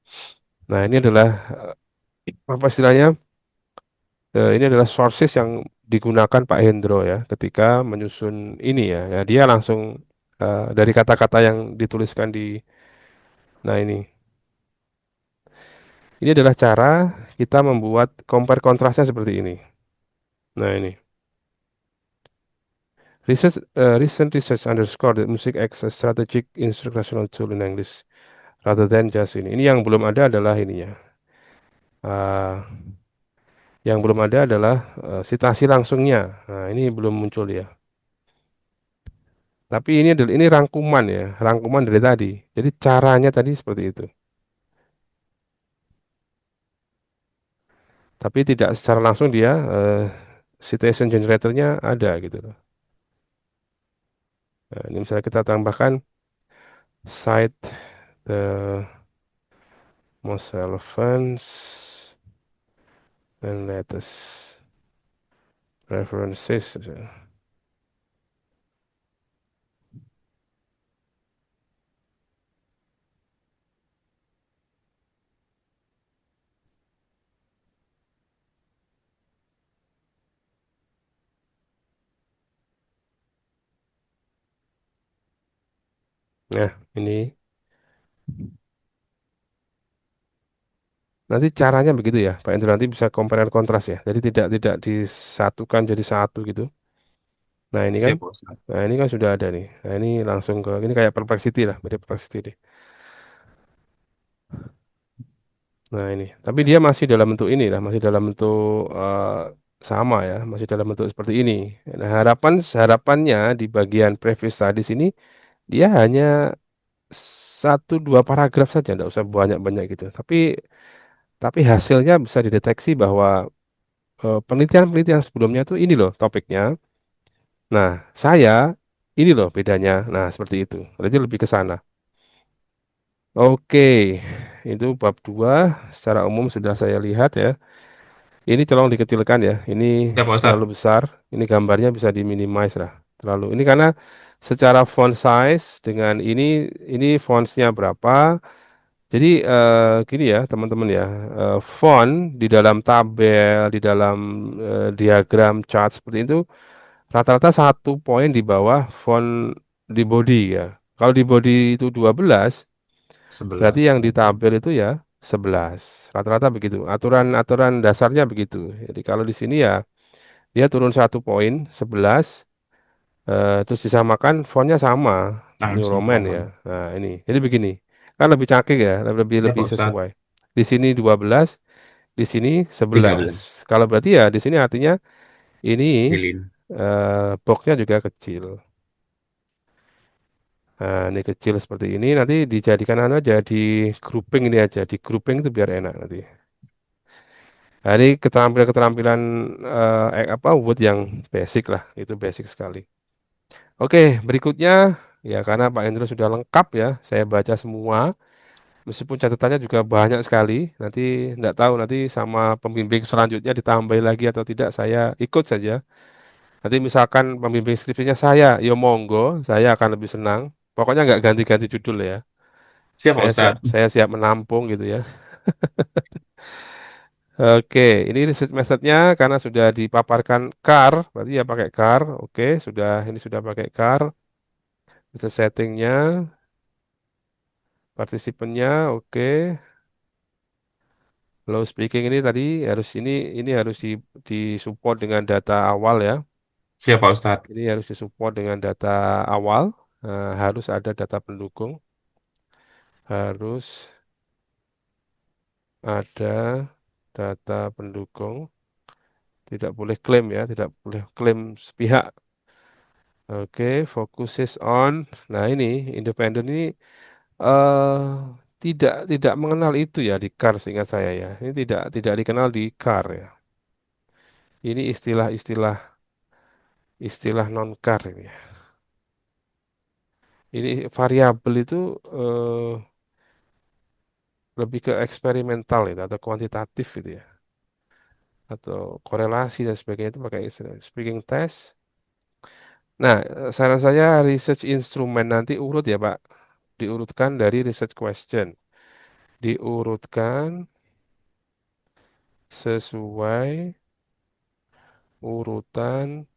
Nah, ini adalah apa istilahnya? Ini adalah sources yang digunakan Pak Hendro ya ketika menyusun ini ya. Ya, dia langsung dari kata-kata yang dituliskan di. Nah, ini adalah cara kita membuat compare kontrasnya seperti ini. Nah, ini. Recent research underscore that music acts as strategic instructional tool in English rather than just ini. Ini yang belum ada adalah ininya. Ah, yang belum ada adalah citasi langsungnya. Nah, ini belum muncul ya. Tapi ini adalah ini rangkuman ya, rangkuman dari tadi. Jadi caranya tadi seperti itu. Tapi tidak secara langsung dia citation generatornya ada gitu loh. Nah, ini misalnya kita tambahkan cite the most relevant and latest references. Nah, ini nanti caranya begitu ya, Pak Endro nanti bisa compare and contrast ya. Jadi tidak disatukan jadi satu gitu. Nah, ini kan Siap, Pak Ustadz. nah ini kan sudah ada nih. Nah, ini langsung ke ini kayak Perplexity lah, mirip Perplexity deh. Nah, ini. Tapi dia masih dalam bentuk ini lah, masih dalam bentuk sama ya, masih dalam bentuk seperti ini. Nah, harapannya di bagian previous tadi sini dia hanya satu dua paragraf saja, tidak usah banyak-banyak gitu. Tapi hasilnya bisa dideteksi bahwa penelitian-penelitian sebelumnya tuh ini loh topiknya. Nah, saya ini loh bedanya. Nah, seperti itu. Berarti lebih ke sana. Oke, itu bab 2 secara umum sudah saya lihat ya. Ini tolong dikecilkan ya. Ini Siap, Pak terlalu Ustadz. besar. Ini gambarnya bisa diminimize lah. Terlalu. Ini karena secara font size dengan ini fontsnya berapa. Jadi gini ya teman-teman ya. Font di dalam tabel, di dalam diagram chart seperti itu rata-rata 1 poin di bawah font di body ya. Kalau di body itu 12, berarti 11. yang di Oke. tabel itu ya 11. Rata-rata begitu. Aturan-aturan dasarnya begitu. Jadi kalau di sini ya dia turun 1 poin 11, terus disamakan fontnya sama New Langsung Roman ya. aman. Nah ini. Jadi begini. Kan lebih canggih ya, lebih Siap, lebih Pak Ustadz. sesuai. Di sini 12, di sini 11. 13. Kalau berarti ya di sini artinya ini Lilin. boxnya juga kecil. Nah, ini kecil seperti ini nanti dijadikan anu aja di grouping ini aja, di grouping itu biar enak nanti. Nah, ini keterampilan-keterampilan apa Word yang basic lah, itu basic sekali. Oke, berikutnya ya karena Pak Hendro sudah lengkap ya, saya baca semua, meskipun catatannya juga banyak sekali. Nanti enggak tahu nanti sama pembimbing selanjutnya ditambahin lagi atau tidak, saya ikut saja. Nanti misalkan pembimbing skripsinya saya, yo monggo, saya akan lebih senang. Pokoknya nggak ganti-ganti judul ya. Siap, Pak Ustadz. Saya siap menampung gitu ya. Oke, ini research methodnya karena sudah dipaparkan CAR, berarti ya pakai CAR. Oke, ini sudah pakai CAR. Research settingnya, partisipannya, oke. Low speaking ini tadi ini harus disupport dengan data awal ya. Siap, Pak Ustadz. Ini harus disupport dengan data awal. Harus ada data pendukung, harus ada data pendukung. Tidak boleh klaim ya, tidak boleh klaim sepihak. Oke, focuses on. Nah ini independen ini eh tidak mengenal itu ya di CAR seingat saya ya. Ini tidak dikenal di CAR ya. Ini istilah non CAR ini ya. Ini variabel itu eh, lebih ke eksperimental itu atau kuantitatif itu ya. Atau korelasi dan sebagainya itu pakai istilah speaking test. Nah, saran saya research instrumen nanti urut ya Pak. Diurutkan dari research question. Diurutkan sesuai urutan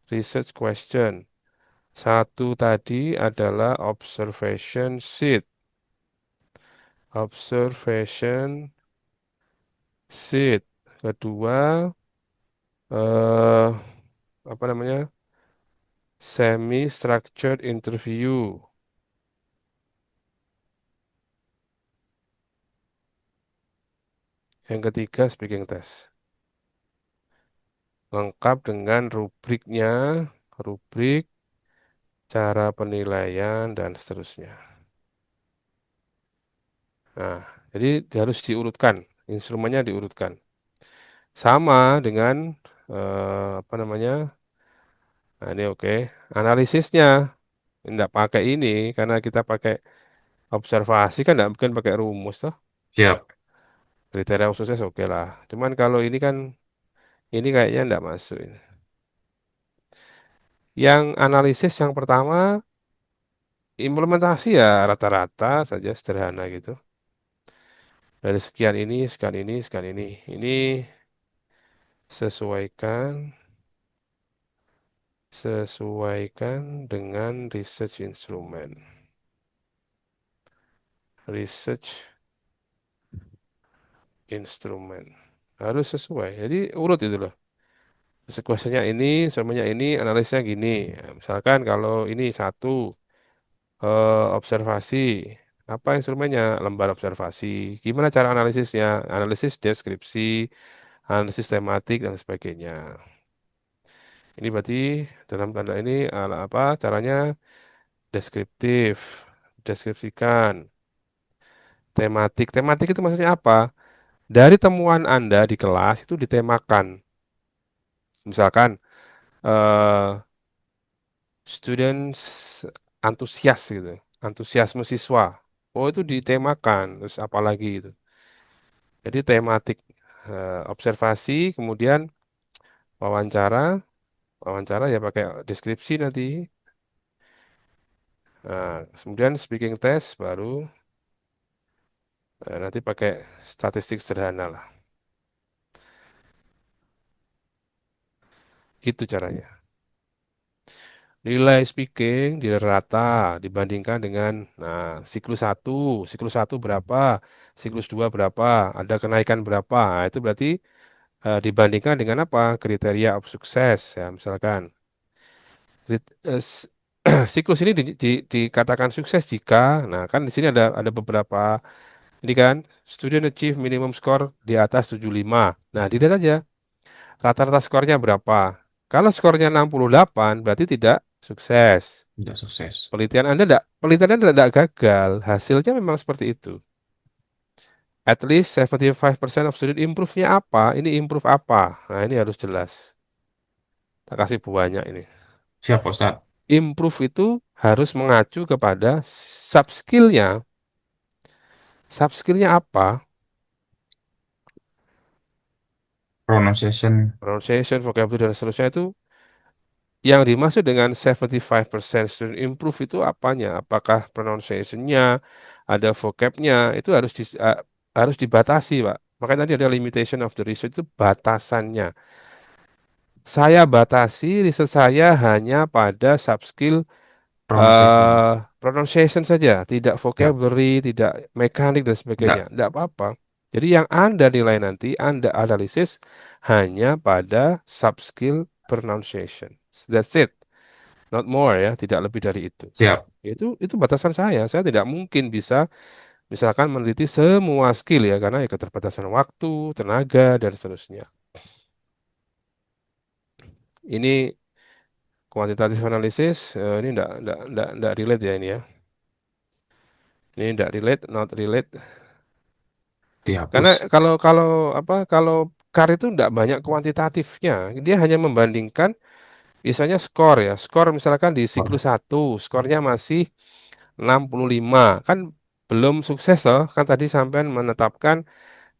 research question. Satu tadi adalah observation sheet. Observation sheet. Kedua, eh, apa namanya? Semi-structured interview. Yang ketiga, speaking test. Lengkap dengan rubriknya, rubrik, cara penilaian, dan seterusnya. Nah, jadi harus diurutkan, instrumennya diurutkan. Sama dengan apa namanya? Nah, ini oke. Analisisnya tidak pakai ini karena kita pakai observasi kan tidak mungkin pakai rumus toh. Siap. Kriteria khususnya oke lah. Cuman kalau ini kan ini kayaknya tidak masuk ini. Yang analisis yang pertama implementasi ya rata-rata saja sederhana gitu. Dari sekian ini, sekian ini, sekian ini. Ini sesuaikan sesuaikan dengan research instrument. Research instrument. Harus sesuai. Jadi urut itu loh. Sequensinya ini, semuanya ini, analisnya gini. Ya, misalkan kalau ini satu observasi, apa instrumennya? Lembar observasi. Gimana cara analisisnya? Analisis deskripsi, analisis tematik dan sebagainya. Ini berarti dalam tanda ini apa? Caranya deskriptif, deskripsikan, tematik. Tematik itu maksudnya apa? Dari temuan Anda di kelas itu ditemakan. Misalkan eh students antusias gitu, antusiasme siswa. Oh itu ditemakan, terus apalagi itu. Jadi tematik observasi, kemudian wawancara, wawancara ya pakai deskripsi nanti. Nah, kemudian speaking test baru nanti pakai statistik sederhana lah. Gitu caranya. Nilai speaking di rata dibandingkan dengan siklus satu berapa, siklus 2 berapa, ada kenaikan berapa. Nah, itu berarti dibandingkan dengan apa? Kriteria of sukses ya misalkan. Siklus ini dikatakan sukses jika, nah kan di sini ada beberapa ini kan student achieve minimum score di atas 75. Nah, dilihat aja rata-rata skornya berapa. Kalau skornya 68 berarti tidak sukses. Tidak sukses. Penelitian Anda tidak gagal. Hasilnya memang seperti itu. At least 75% of student improve-nya apa? Ini improve apa? Nah, ini harus jelas. Tak kasih banyak ini. Siap, Ustadz. Improve itu harus mengacu kepada sub skill-nya. Sub skill-nya apa? Pronunciation. Pronunciation, vocabulary, dan seterusnya itu yang dimaksud dengan 75% student improve itu apanya? Apakah pronunciation-nya, ada vocab-nya, itu harus dibatasi, Pak. Makanya tadi ada limitation of the research itu batasannya. Saya batasi riset saya hanya pada sub skill Pronunciation. pronunciation saja, tidak Siap. vocabulary, tidak mekanik dan sebagainya. Tidak. Tidak apa-apa. Jadi yang Anda nilai nanti, Anda analisis hanya pada sub skill pronunciation. That's it, not more ya, tidak lebih dari itu. Siap. Itu batasan saya. Saya tidak mungkin bisa misalkan meneliti semua skill ya karena ya keterbatasan waktu, tenaga dan seterusnya. Ini kuantitatif analisis, ini enggak relate ya ini ya. Ini enggak relate, not relate. Karena Dihapus. kalau kalau apa kalau CAR itu enggak banyak kuantitatifnya. Dia hanya membandingkan biasanya skor ya. Skor misalkan di siklus satu skornya masih 65. Kan belum sukses toh. Kan tadi sampai menetapkan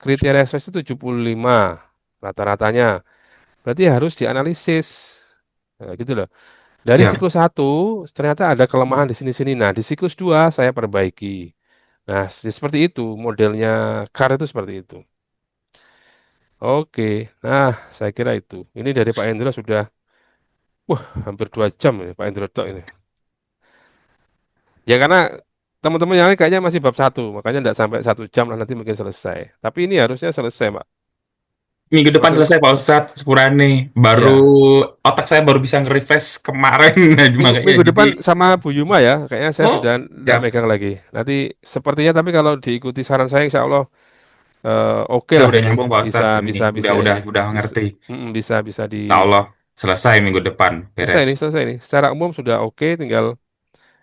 kriteria sukses itu 75 rata-ratanya. Berarti harus dianalisis. Nah, gitu loh. Dari Siap. siklus satu ternyata ada kelemahan di sini-sini. Nah, di siklus 2 saya perbaiki. Nah, seperti itu modelnya CAR itu seperti itu. Oke, nah saya kira itu. Ini dari Pak Hendra sudah, wah hampir 2 jam ya Pak Hendra Tok ini. Ya karena teman-teman yang lain kayaknya masih bab satu, makanya tidak sampai 1 jam lah nanti mungkin selesai. Tapi ini harusnya selesai, Pak. Minggu depan Maksud, selesai Pak Ustadz Sepurane. Baru ya otak saya baru bisa nge-refresh kemarin minggu makanya minggu jadi depan sama Bu Yuma ya, kayaknya saya oh sudah tidak siap. megang lagi. Nanti sepertinya tapi kalau diikuti saran saya, Insya Allah oke lah Udah ini, nyambung Pak bisa Ustadz ini. bisa Udah bisa udah ini, udah bisa ngerti. bisa bisa di Insya Allah selesai minggu depan beres. selesai nih. Secara umum sudah oke, tinggal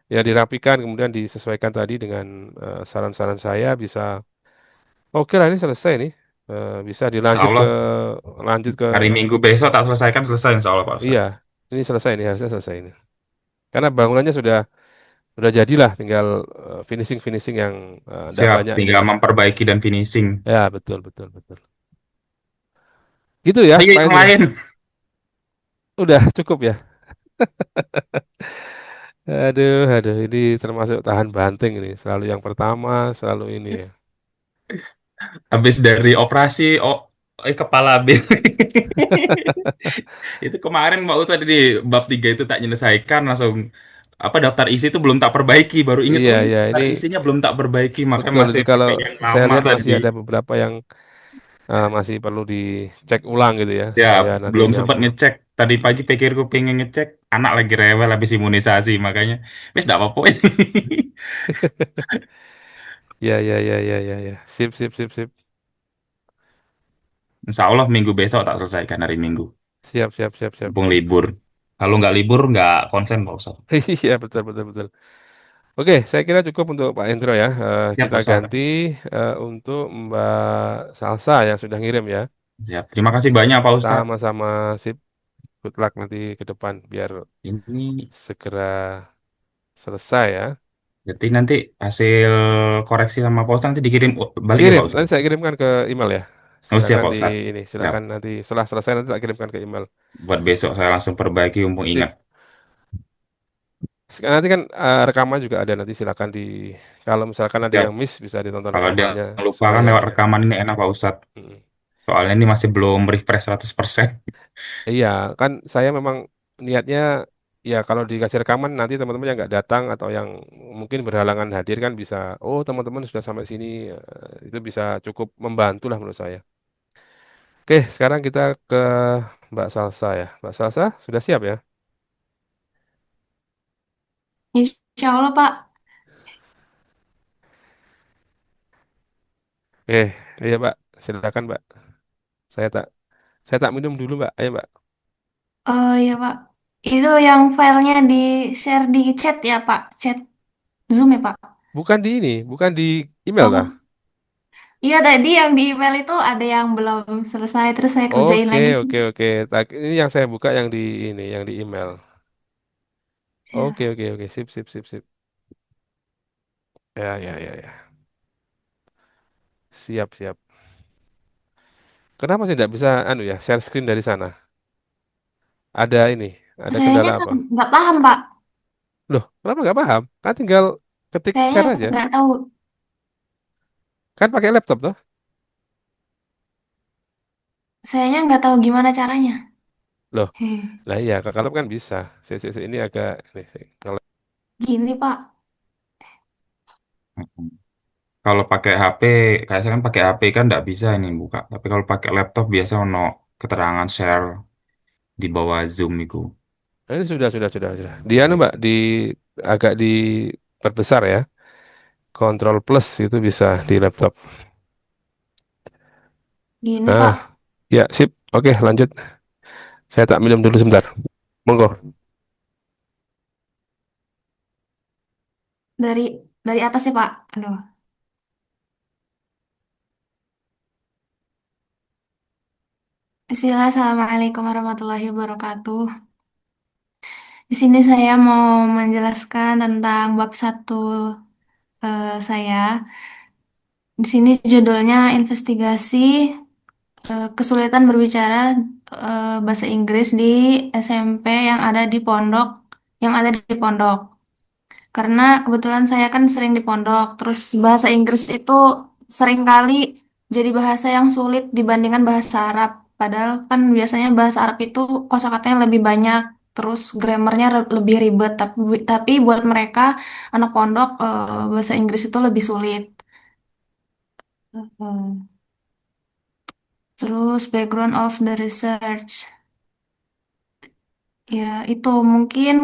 ya dirapikan kemudian disesuaikan tadi dengan saran-saran saya bisa oke lah ini selesai nih. Bisa Insya dilanjut ke Allah lanjut ke hari Minggu besok tak selesaikan selesai Insya Allah Pak iya Ustadz. ini selesai nih harusnya selesai ini karena bangunannya sudah jadilah tinggal finishing finishing yang tidak Siap, banyak ini tinggal lah memperbaiki dan finishing. ya betul betul betul gitu ya Ayo Pak yang Hendro lain. udah cukup ya aduh ini termasuk tahan banting ini selalu yang pertama selalu ini ya Habis dari operasi kepala habis. Itu kemarin Pak Ustadz di bab 3 itu tak menyelesaikan langsung apa daftar isi itu belum tak perbaiki baru inget iya oh ini ya daftar ini isinya belum tak perbaiki makanya betul masih itu kalau pegang saya lama lihat masih tadi. ada beberapa yang masih perlu dicek ulang gitu ya Ya, supaya belum nantinya sempat ngecek. Tadi pagi pikirku pengen ngecek, anak lagi rewel habis imunisasi, makanya wis enggak apa-apa ini. ya sip sip sip sip Insya Allah minggu besok tak selesaikan hari Minggu. siap siap siap siap Mumpung libur. Kalau nggak libur, nggak konsen Pak Ustadz. iya betul betul betul. Oke, saya kira cukup untuk Pak Hendro ya. Siap Kita Pak Ustadz. ganti untuk Mbak Salsa yang sudah ngirim ya. Siap. Terima kasih banyak Pak Ustadz. Sama-sama sip. Good luck nanti ke depan biar Ini segera selesai ya. Jadi nanti hasil koreksi sama Pak Ustadz nanti dikirim balik ya Dikirim, Pak nanti Ustadz. saya kirimkan ke email ya. Oh siap Silakan Pak di Ustadz. ini, Siap. silakan nanti setelah selesai nanti tak kirimkan ke email. Buat besok saya langsung perbaiki mumpung ingat. Sip. Nanti kan rekaman juga ada nanti silakan di kalau misalkan ada Siap. yang miss bisa ditonton Kalau dia rekamannya lupa kan supaya lewat ini ya. rekaman ini enak Pak Ustadz. Mm. Soalnya ini masih belum refresh 100%. Iya, kan saya memang niatnya ya kalau dikasih rekaman nanti teman-teman yang nggak datang atau yang mungkin berhalangan hadir kan bisa, oh teman-teman sudah sampai sini, itu bisa cukup membantu lah menurut saya. Oke, sekarang kita ke Mbak Salsa ya. Mbak Salsa sudah siap ya? Insya Allah, Pak. Oke, iya Mbak, silakan Mbak. Saya tak saya tak minum dulu Mbak. Ayo Mbak. Oh iya, Pak. Itu yang filenya di-share di chat ya, Pak? Chat Zoom ya, Pak? Bukan di email tah? Oh, iya tadi yang di email itu ada yang belum selesai, terus saya kerjain Oke, lagi. oke, oke. Ini yang saya buka yang di ini, yang di email. Ya. Oke. Sip. Ya. Siap. Kenapa sih tidak bisa anu ya share screen dari sana? Ada ini, ada Sayanya kendala apa? nggak paham, Pak. Loh, kenapa nggak paham? Kan tinggal ketik Kayaknya share aja. nggak tahu. Kan pakai laptop tuh. Sayanya nggak tahu gimana caranya. Loh, Heh. lah iya, kalau kan bisa. Ini agak ini. Kalau Gini, Pak. Mm-mm. Kalau pakai HP, kayak saya kan pakai HP kan nggak bisa ini buka. Tapi kalau pakai laptop biasa ono keterangan share di bawah Zoom itu. ini sudah. Di anu Mbak, di agak diperbesar ya. Control plus itu bisa di laptop. Gini, Nah, Pak. ya sip. Oke, lanjut. Saya tak minum dulu sebentar. Monggo. Dari dari atas ya Pak. Aduh. Bismillah, Assalamualaikum warahmatullahi wabarakatuh. Di sini saya mau menjelaskan tentang bab satu saya. Di sini judulnya investigasi kesulitan berbicara bahasa Inggris di SMP yang ada di pondok. Karena kebetulan saya kan sering di pondok, terus bahasa Inggris itu sering kali jadi bahasa yang sulit dibandingkan bahasa Arab. Padahal kan biasanya bahasa Arab itu kosakatanya lebih banyak, terus grammarnya lebih ribet. Tapi buat mereka anak pondok bahasa Inggris itu lebih sulit. Hmm. Terus background of the research, ya itu mungkin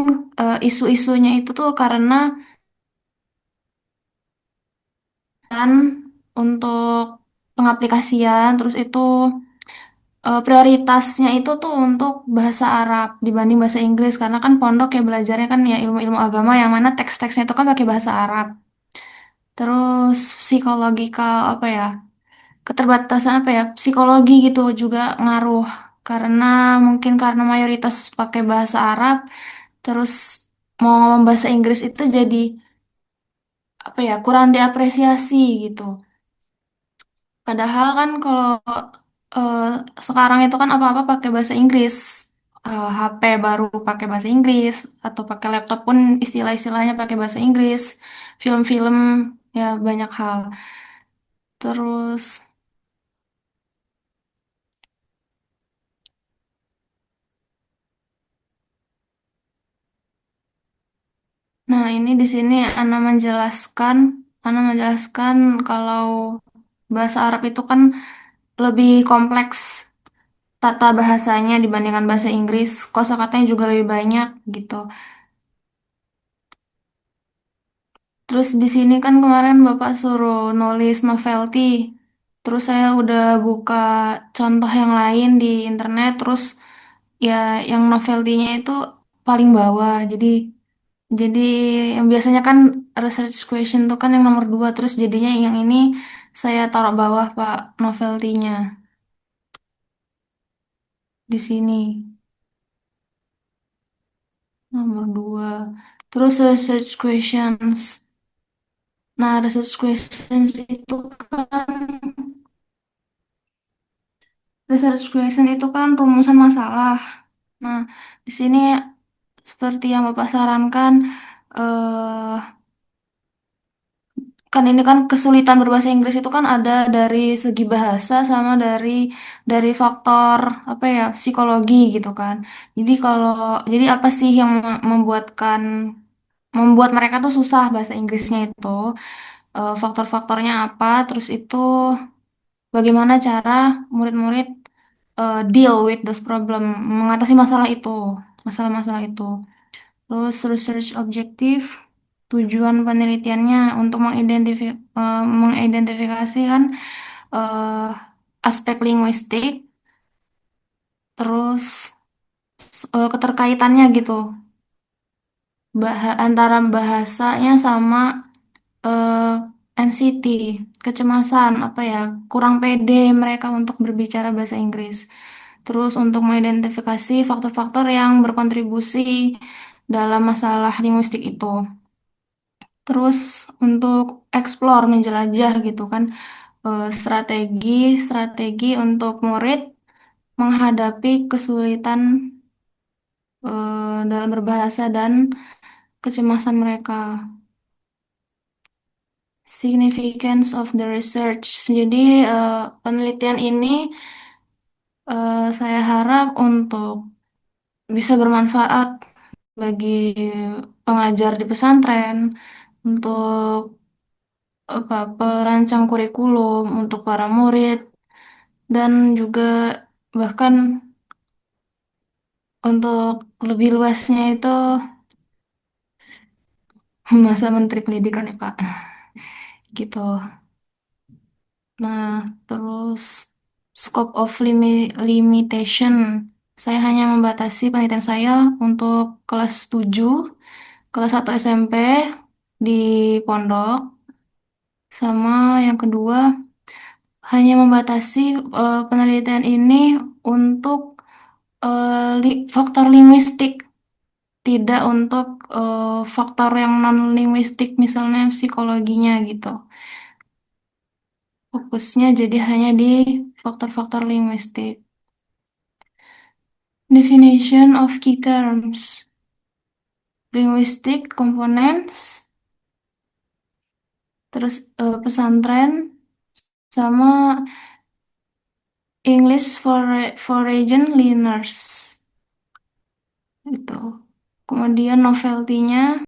isu-isunya itu tuh karena kan untuk pengaplikasian, terus itu prioritasnya itu tuh untuk bahasa Arab dibanding bahasa Inggris karena kan pondok ya belajarnya kan ya ilmu-ilmu agama yang mana teks-teksnya itu kan pakai bahasa Arab. Terus psikologikal apa ya? Keterbatasan apa ya? Psikologi gitu juga ngaruh karena mungkin karena mayoritas pakai bahasa Arab, terus mau ngomong bahasa Inggris itu jadi apa ya? Kurang diapresiasi gitu. Padahal kan kalau eh, sekarang itu kan apa-apa pakai bahasa Inggris. HP baru pakai bahasa Inggris atau pakai laptop pun istilah-istilahnya pakai bahasa Inggris. Film-film ya banyak hal. Terus, nah ini di sini Ana menjelaskan kalau bahasa Arab itu kan lebih kompleks tata bahasanya dibandingkan bahasa Inggris. Kosakatanya juga lebih banyak gitu. Terus di sini kan kemarin Bapak suruh nulis novelty. Terus saya udah buka contoh yang lain di internet. Terus ya yang novelty-nya itu paling bawah. Jadi yang biasanya kan research question tuh kan yang nomor dua. Terus jadinya yang ini saya taruh bawah Pak novelty-nya di sini nomor dua. Terus research questions. Nah research questions itu kan research question itu kan rumusan masalah. Nah, di sini seperti yang Bapak sarankan, eh, kan ini kan kesulitan berbahasa Inggris itu kan ada dari segi bahasa sama dari faktor apa ya psikologi gitu kan. Jadi apa sih yang membuat mereka tuh susah bahasa Inggrisnya itu? Faktor-faktornya apa? Terus itu bagaimana cara murid-murid deal with those problem, mengatasi masalah-masalah itu. Terus research objektif, tujuan penelitiannya untuk mengidentifikasi kan eh, aspek linguistik, terus keterkaitannya gitu, antara bahasanya sama eh, NCT, kecemasan apa ya, kurang pede mereka untuk berbicara bahasa Inggris. Terus untuk mengidentifikasi faktor-faktor yang berkontribusi dalam masalah linguistik itu. Terus untuk explore, menjelajah gitu kan, strategi untuk murid menghadapi kesulitan dalam berbahasa dan kecemasan mereka. Significance of the research. Jadi penelitian ini saya harap untuk bisa bermanfaat bagi pengajar di pesantren, untuk perancang kurikulum, untuk para murid, dan juga bahkan untuk lebih luasnya itu masa Menteri Pendidikan ya Pak. Gitu. Nah, terus scope of limitation. Saya hanya membatasi penelitian saya untuk kelas 7, kelas 1 SMP di pondok, sama yang kedua hanya membatasi penelitian ini untuk faktor linguistik, tidak untuk faktor yang non-linguistik, misalnya psikologinya gitu. Fokusnya jadi hanya di faktor-faktor linguistik. Definition of key terms. Linguistic components, terus pesantren, sama English for Foreign learners. Itu. Kemudian novelty-nya